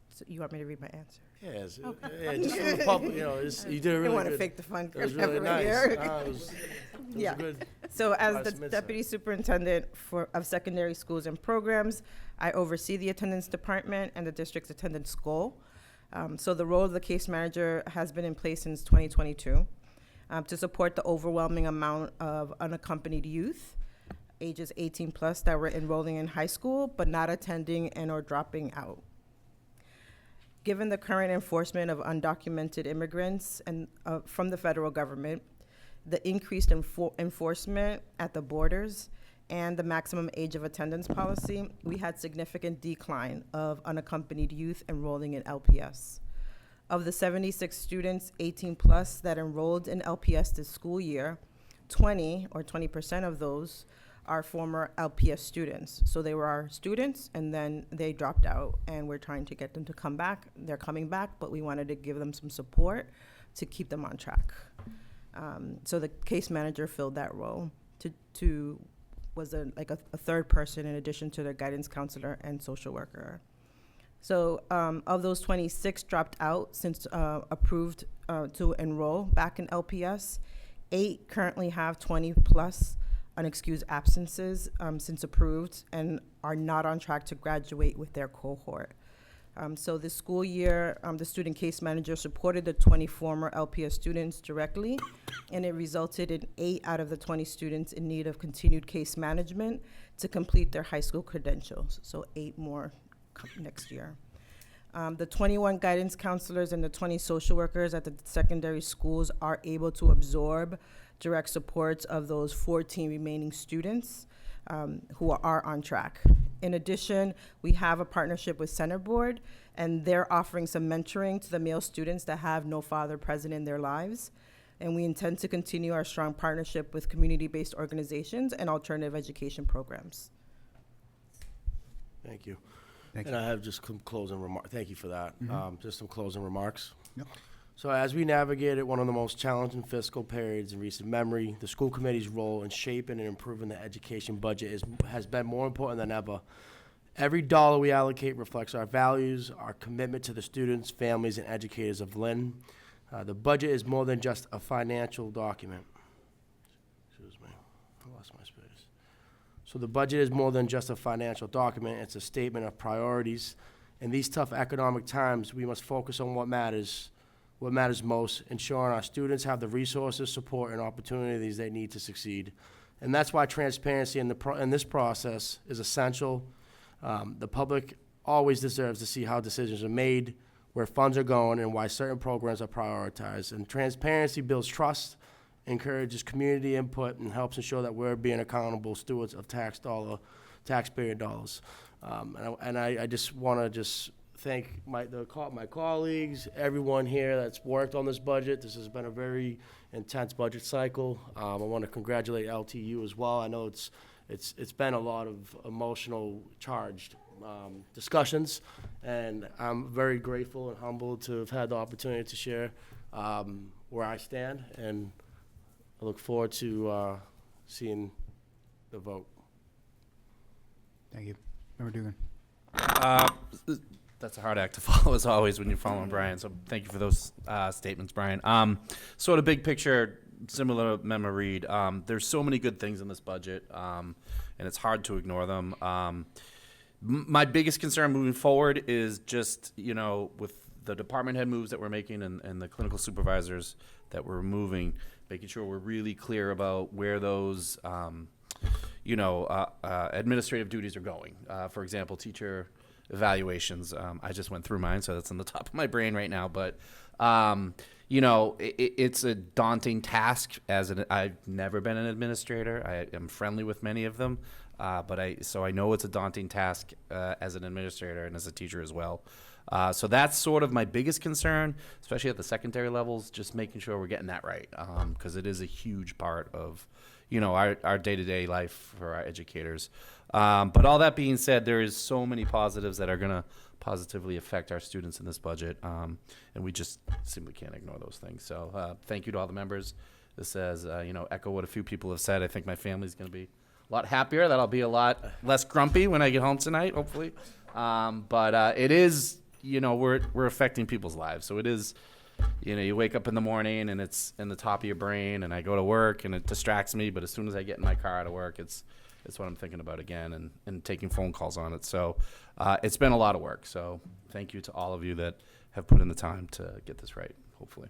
So you want me to read my answer? Yes. Okay. Yeah, just for the public, you know, you did a really I want good. to fake the fun. It was really nice. Here. It was Yeah. good. So as advice the from Deputy Superintendent of Secondary Schools and Programs, I oversee the attendance department and the district's attendance goal. So the role of the case manager has been in place since 2022 to support the overwhelming amount of unaccompanied youth, ages 18 plus, that were enrolling in high school but not attending and or dropping out. Given the current enforcement of undocumented immigrants and from the federal government, the increased enforcement at the borders, and the maximum age of attendance policy, we had significant decline of unaccompanied youth enrolling in LPS. Of the 76 students 18 plus that enrolled in LPS this school year, 20% of those are former LPS students. So they were our students and then they dropped out, and we're trying to get them to come back. They're coming back, but we wanted to give them some support to keep them on track. So the case manager filled that role was a third person in addition to their guidance counselor and social worker. So of those 26 dropped out since approved to enroll back in LPS, 8 currently have 20 plus unexcused absences since approved and are not on track to graduate with their cohort. So this school year, the student case manager supported the 20 former LPS students directly, and it resulted in 8 out of the 20 students in need of continued case management to complete their high school credentials. So 8 more next year. The 21 guidance counselors and the 20 social workers at the secondary schools are able to absorb direct supports of those 14 remaining students who are on track. In addition, we have a partnership with Center Board, and they're offering some mentoring to the male students that have no father present in their lives. And we intend to continue our strong partnership with community-based organizations and alternative education programs. Thank you. Thank and you. I have just some closing remarks. Thank you for that. Just some closing remarks. Yep. So as we navigated one of the most challenging fiscal periods in recent memory, the school committee's role in shaping and improving the education budget has been more important than ever. Every dollar we allocate reflects our values, our commitment to the students, families, and educators of Lynn. The budget is more than just a financial document. Excuse me, I lost my space. So the budget is more than just a financial document. It's a statement of priorities. In these tough economic times, we must focus on what matters most, ensuring our students have the resources, support, and opportunities they need to succeed. And that's why transparency in this process is essential. The public always deserves to see how decisions are made, where funds are going, and why certain programs are prioritized. And transparency builds trust, encourages community input, and helps ensure that we're being accountable stewards of taxpayer dollars. And I just want to thank my colleagues, everyone here that's worked on this budget. This has been a very intense budget cycle. I want to congratulate LTU as well. I know it's been a lot of emotional charged discussions, and I'm very grateful and humbled to have had the opportunity to share where I stand, and I look forward to seeing the vote. Thank you. Member Dugan. That's a hard act to follow, as always, when you're following Brian. So thank you for those statements, Brian. Sort of big picture, similar memo read. There's so many good things in this budget, and it's hard to ignore them. My biggest concern moving forward is just, with the department head moves that we're making and the clinical supervisors that we're removing, making sure we're really clear about where those, administrative duties are going. For example, teacher evaluations. I just went through mine, so that's on the top of my brain right now. But, it's a daunting task. I've never been an administrator. I am friendly with many of them, so I know it's a daunting task as an administrator and as a teacher as well. So that's sort of my biggest concern, especially at the secondary levels, just making sure we're getting that right, because it is a huge part of, our day-to-day life for our educators. But all that being said, there is so many positives that are going to positively affect our students in this budget, and we just simply can't ignore those things. So thank you to all the members. This says, echo what a few people have said. I think my family's going to be a lot happier, that I'll be a lot less grumpy when I get home tonight, hopefully. But it is, we're affecting people's lives. So it is, you wake up in the morning and it's in the top of your brain, and I go to work and it distracts me. But as soon as I get in my car out of work, it's what I'm thinking about again, and taking phone calls on it. So it's been a lot of work. So thank you to all of you that have put in the time to get this right, hopefully.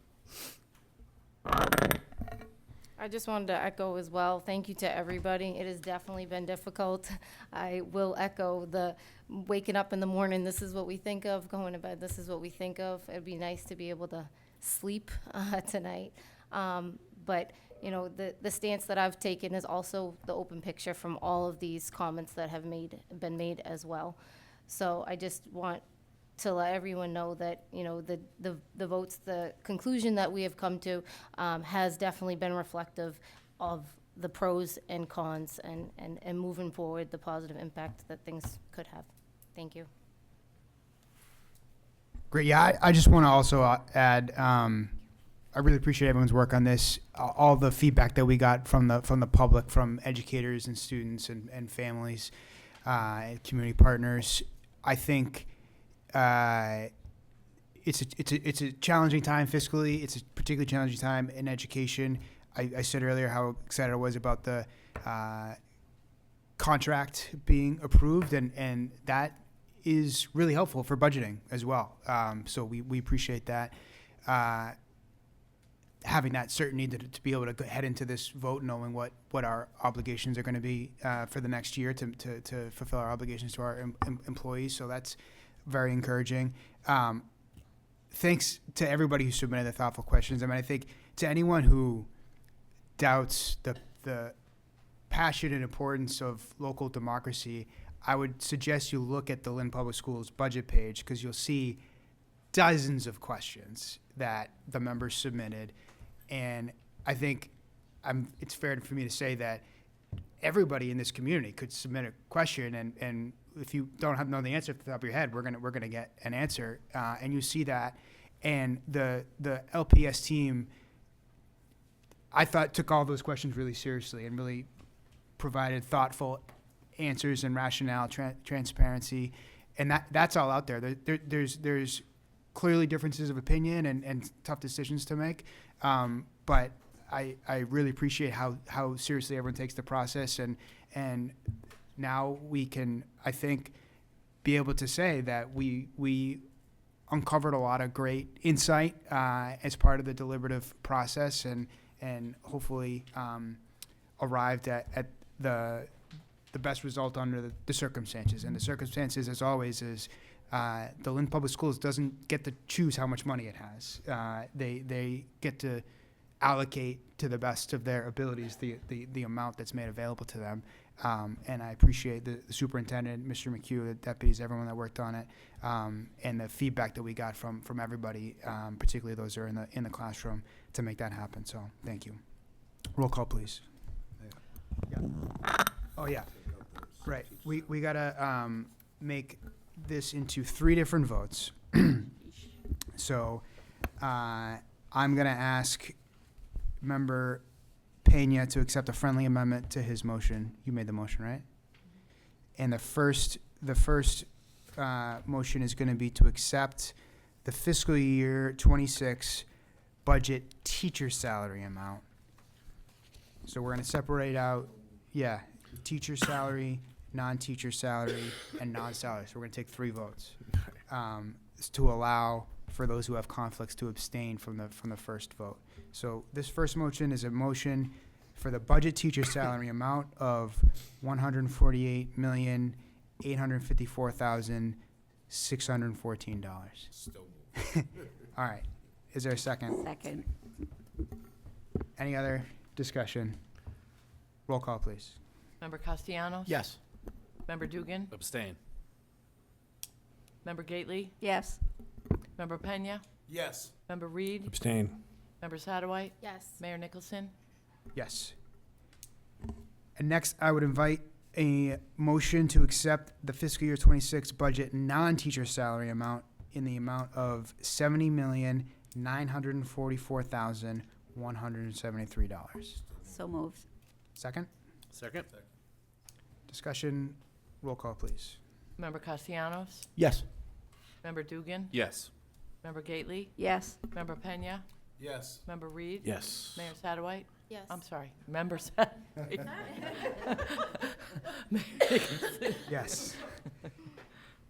I just wanted to echo as well. Thank you to everybody. It has definitely been difficult. I will echo the waking up in the morning, this is what we think of. Going to bed, this is what we think of. It'd be nice to be able to sleep tonight. But the stance that I've taken is also the open picture from all of these comments that have been made as well. So I just want to let everyone know that, the votes, the conclusion that we have come to has definitely been reflective of the pros and cons and moving forward, the positive impact that things could have. Thank you. Great. Yeah, I just want to also add, I really appreciate everyone's work on this. All the feedback that we got from the public, from educators and students and families, and community partners. I think it's a challenging time fiscally. It's a particularly challenging time in education. I said earlier how excited I was about the contract being approved, and that is really helpful for budgeting as well. So we appreciate that. Having that certainty to be able to head into this vote knowing what our obligations are going to be for the next year to fulfill our obligations to our employees. So that's very encouraging. Thanks to everybody who submitted the thoughtful questions. I mean, I think to anyone who doubts the passion and importance of local democracy, I would suggest you look at the Lynn Public Schools budget page, because you'll see dozens of questions that the members submitted. And I think it's fair for me to say that everybody in this community could submit a question, and if you don't know the answer off the top of your head, we're gonna get an answer, and you see that. And the LPS team, I thought, took all those questions really seriously and really provided thoughtful answers and rationale, transparency, and that's all out there. There's clearly differences of opinion and tough decisions to make, but I really appreciate how seriously everyone takes the process, and now we can, I think, be able to say that we uncovered a lot of great insight as part of the deliberative process, and hopefully arrived at the best result under the circumstances. And the circumstances, as always, is the Lynn Public Schools doesn't get to choose how much money it has. They get to allocate to the best of their abilities the amount that's made available to them. And I appreciate the superintendent, Mr. McHugh, the deputies, everyone that worked on it, and the feedback that we got from everybody, particularly those who are in the classroom, to make that happen. So thank you. Roll call, please. Yeah. Oh yeah. Right. We gotta make this into 3 different votes. So I'm gonna ask Member Pena to accept a friendly amendment to his motion. You made the motion, right? And the first motion is going to be to accept the fiscal year 26 budget teacher salary amount. So we're going to separate out, teacher salary, non-teacher salary, and non-salary. So we're going to take 3 votes to allow for those who have conflicts to abstain from the first vote. So this first motion is a motion for the budget teacher salary amount of $148,854,614. Still All right. Is there a second? Second. Any other discussion? Roll call, please. Member Castellanos? Yes. Member Dugan? Abstain. Member Gately? Yes. Member Pena? Yes. Member Reed? Abstain. Member Satterwhite? Yes. Mayor Nicholson? Yes. And next, I would invite a motion to accept the fiscal year 26 budget non-teacher salary amount in the amount of $70,944,173. So moved. Second? Second. Discussion, roll call, please. Member Castellanos? Yes. Member Dugan? Yes. Member Gately? Yes. Member Pena? Yes. Member Reed? Yes. Mayor Satterwhite? Yes. I'm sorry. Member Satterwhite? Mayor Nicholson? Yes.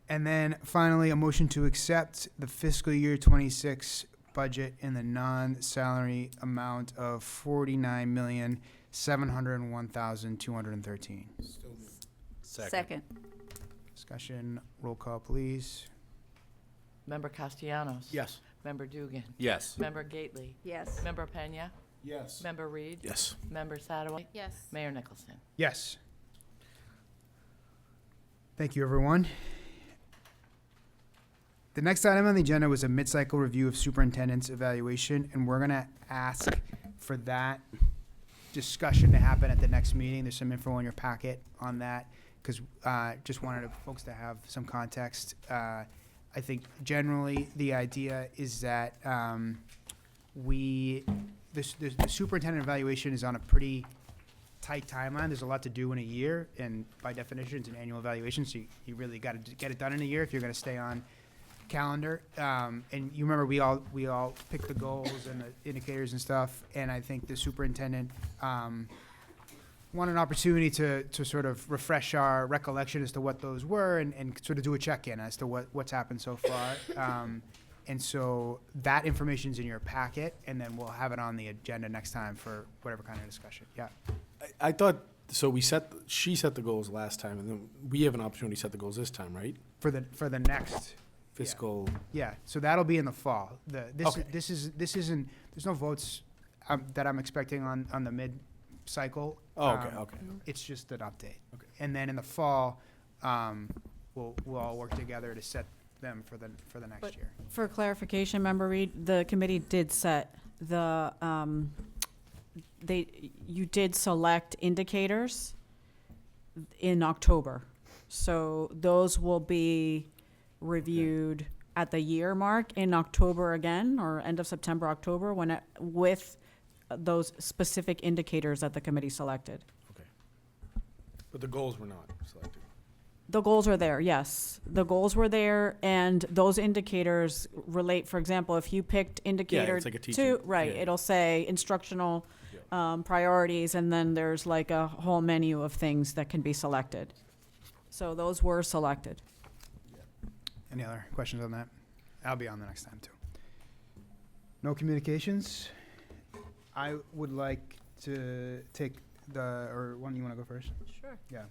And then finally, a motion to accept the fiscal year 26 budget in the non-salary amount of $49,701,213. Still moved. Second. Discussion, roll call, please. Member Castellanos? Yes. Member Dugan? Yes. Member Gately? Yes. Member Pena? Yes. Member Reed? Yes. Member Satterwhite? Yes. Mayor Nicholson? Yes. Thank you, everyone. The next item on the agenda was a mid-cycle review of superintendent's evaluation, and we're gonna ask for that discussion to happen at the next meeting. There's some info in your packet on that, because just wanted folks to have some context. I think generally the idea is that the superintendent evaluation is on a pretty tight timeline. There's a lot to do in a year, and by definition, it's an annual evaluation, so you really got to get it done in a year if you're going to stay on calendar. And you remember we all picked the goals and the indicators and stuff, and I think the superintendent want an opportunity to sort of refresh our recollection as to what those were and sort of do a check-in as to what's happened so far. And so that information's in your packet, and then we'll have it on the agenda next time for whatever kind of discussion. Yeah. I thought, so she set the goals last time, and then we have an opportunity to set the goals this time, right? For the next Fiscal. Yeah. So that'll be in the fall. Okay. This isn't. There's no votes that I'm expecting on the mid-cycle. Oh, okay. It's just an update. Okay. And then in the fall, we'll all work together to set them for the next But year. For clarification, Member Reed, the committee did set the, you did select indicators in October. So those will be reviewed at the year mark in October again, or end of September, October, with those specific indicators that the committee selected. Okay. But the goals were not selected. The goals are there, yes. The goals were there, and those indicators relate, for example, if you picked indicator it's like a two, teaching- right, yeah. it'll say instructional priorities, and then there's like a whole menu of things that can be selected. So those were selected. Any other questions on that? I'll be on the next time too. No communications. I would like to take or one, you want to go first? Sure. Yeah.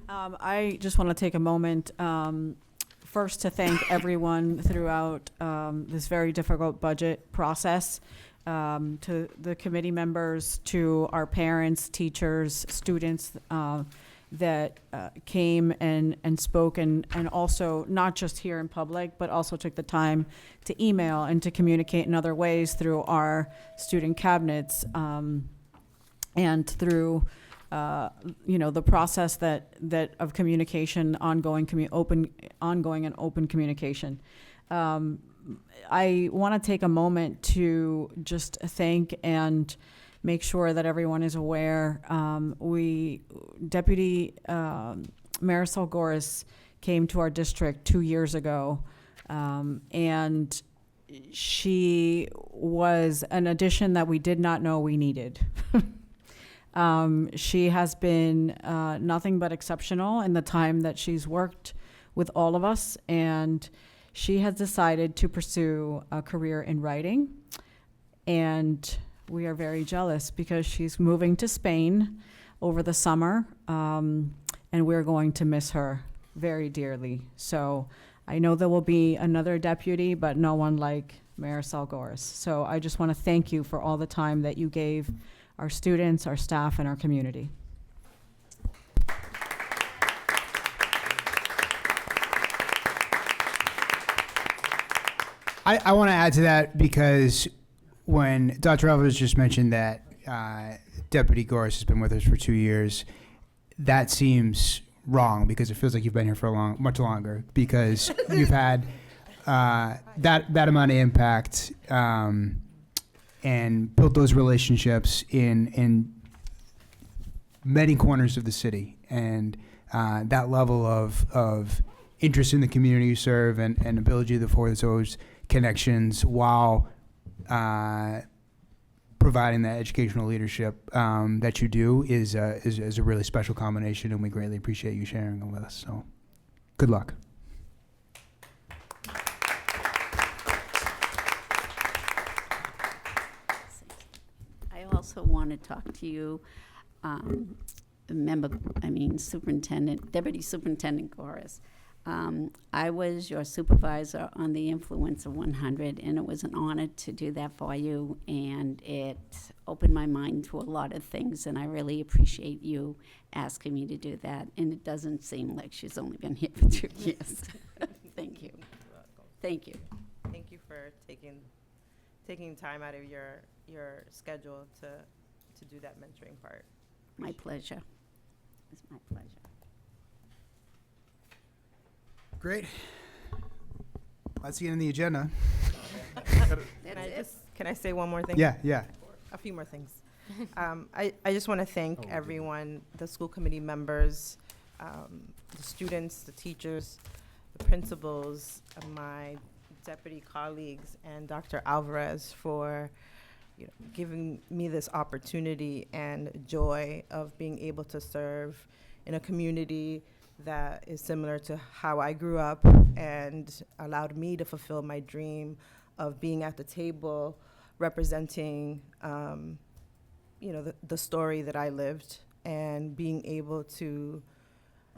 I just want to take a moment, first to thank everyone throughout this very difficult budget process, to the committee members, to our parents, teachers, students that came and spoke, and also not just here in public, but also took the time to email and to communicate in other ways through our student cabinets, and through the process that of communication, ongoing and open communication. I want to take a moment to just thank and make sure that everyone is aware. Deputy Marisol Goris came to our district 2 years ago, and she was an addition that we did not know we needed. She has been nothing but exceptional in the time that she's worked with all of us, and She has decided to pursue a career in writing, and we are very jealous because she's moving to Spain over the summer, and we're going to miss her very dearly. So I know there will be another deputy, but no one like Marisol Goris. So I just want to thank you for all the time that you gave our students, our staff, and our community. I want to add to that because when Dr. Alvarez just mentioned that Deputy Goris has been with us for 2 years, that seems wrong because it feels like you've been here for much longer because you've had that amount of impact and built those relationships in many corners of the city, and that level of interest in the community you serve and ability to forward those connections while providing that educational leadership that you do is a really special combination, and we greatly appreciate you sharing it with us. So, good luck. I also want to talk to you, Deputy Superintendent Goris. I was your supervisor on the Influencer 100, and it was an honor to do that for you, and it opened my mind to a lot of things, and I really appreciate you asking me to do that, and it doesn't seem like she's only been here for 2 years. Thank you. Thank you. Thank you for taking time out of your schedule to do that mentoring part. My pleasure. It's my pleasure. Great. Let's get on the agenda. Can I say one more thing? Yeah. A few more things. I just want to thank everyone, the school committee members, the students, the teachers, the principals, my deputy colleagues, and Dr. Alvarez for giving me this opportunity and joy of being able to serve in a community that is similar to how I grew up and allowed me to fulfill my dream of being at the table representing the story that I lived and being able to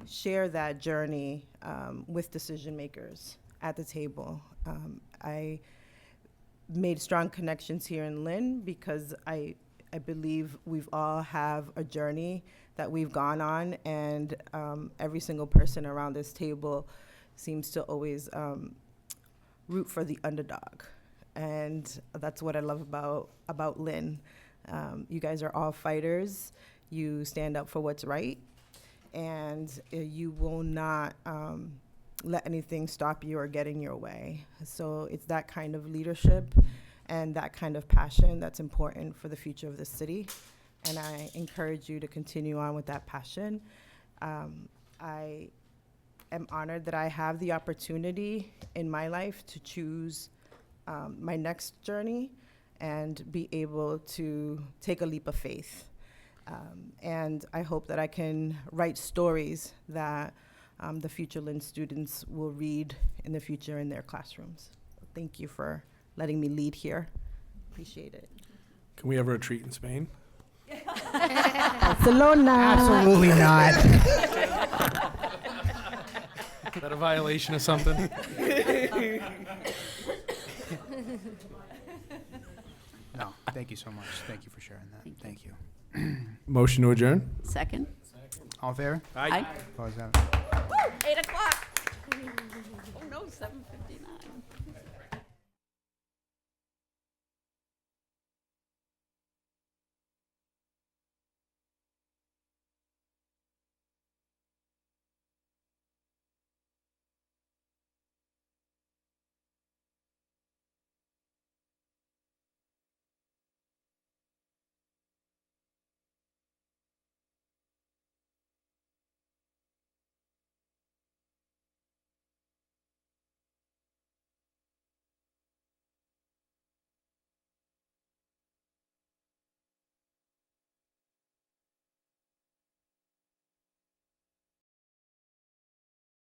share that journey with decision makers at the table. I made strong connections here in Lynn because I believe we've all have a journey that we've gone on, and every single person around this table seems to always root for the underdog. And that's what I love about Lynn. You guys are all fighters. You stand up for what's right, and you will not let anything stop you or get in your way. So it's that kind of leadership and that kind of passion that's important for the future of the city. And I encourage you to continue on with that passion. I am honored that I have the opportunity in my life to choose my next journey and be able to take a leap of faith. And I hope that I can write stories that the future Lynn students will read in the future in their classrooms. Thank you for letting me lead here. Appreciate it. Can we have a retreat in Spain? Barcelona. Absolutely not. Is that a violation of something? No, thank you so much. Thank you for sharing that. Thank you. Motion to adjourn? Second. All in favor? Aye. Opposed? 8 o'clock. Oh no, 7:59.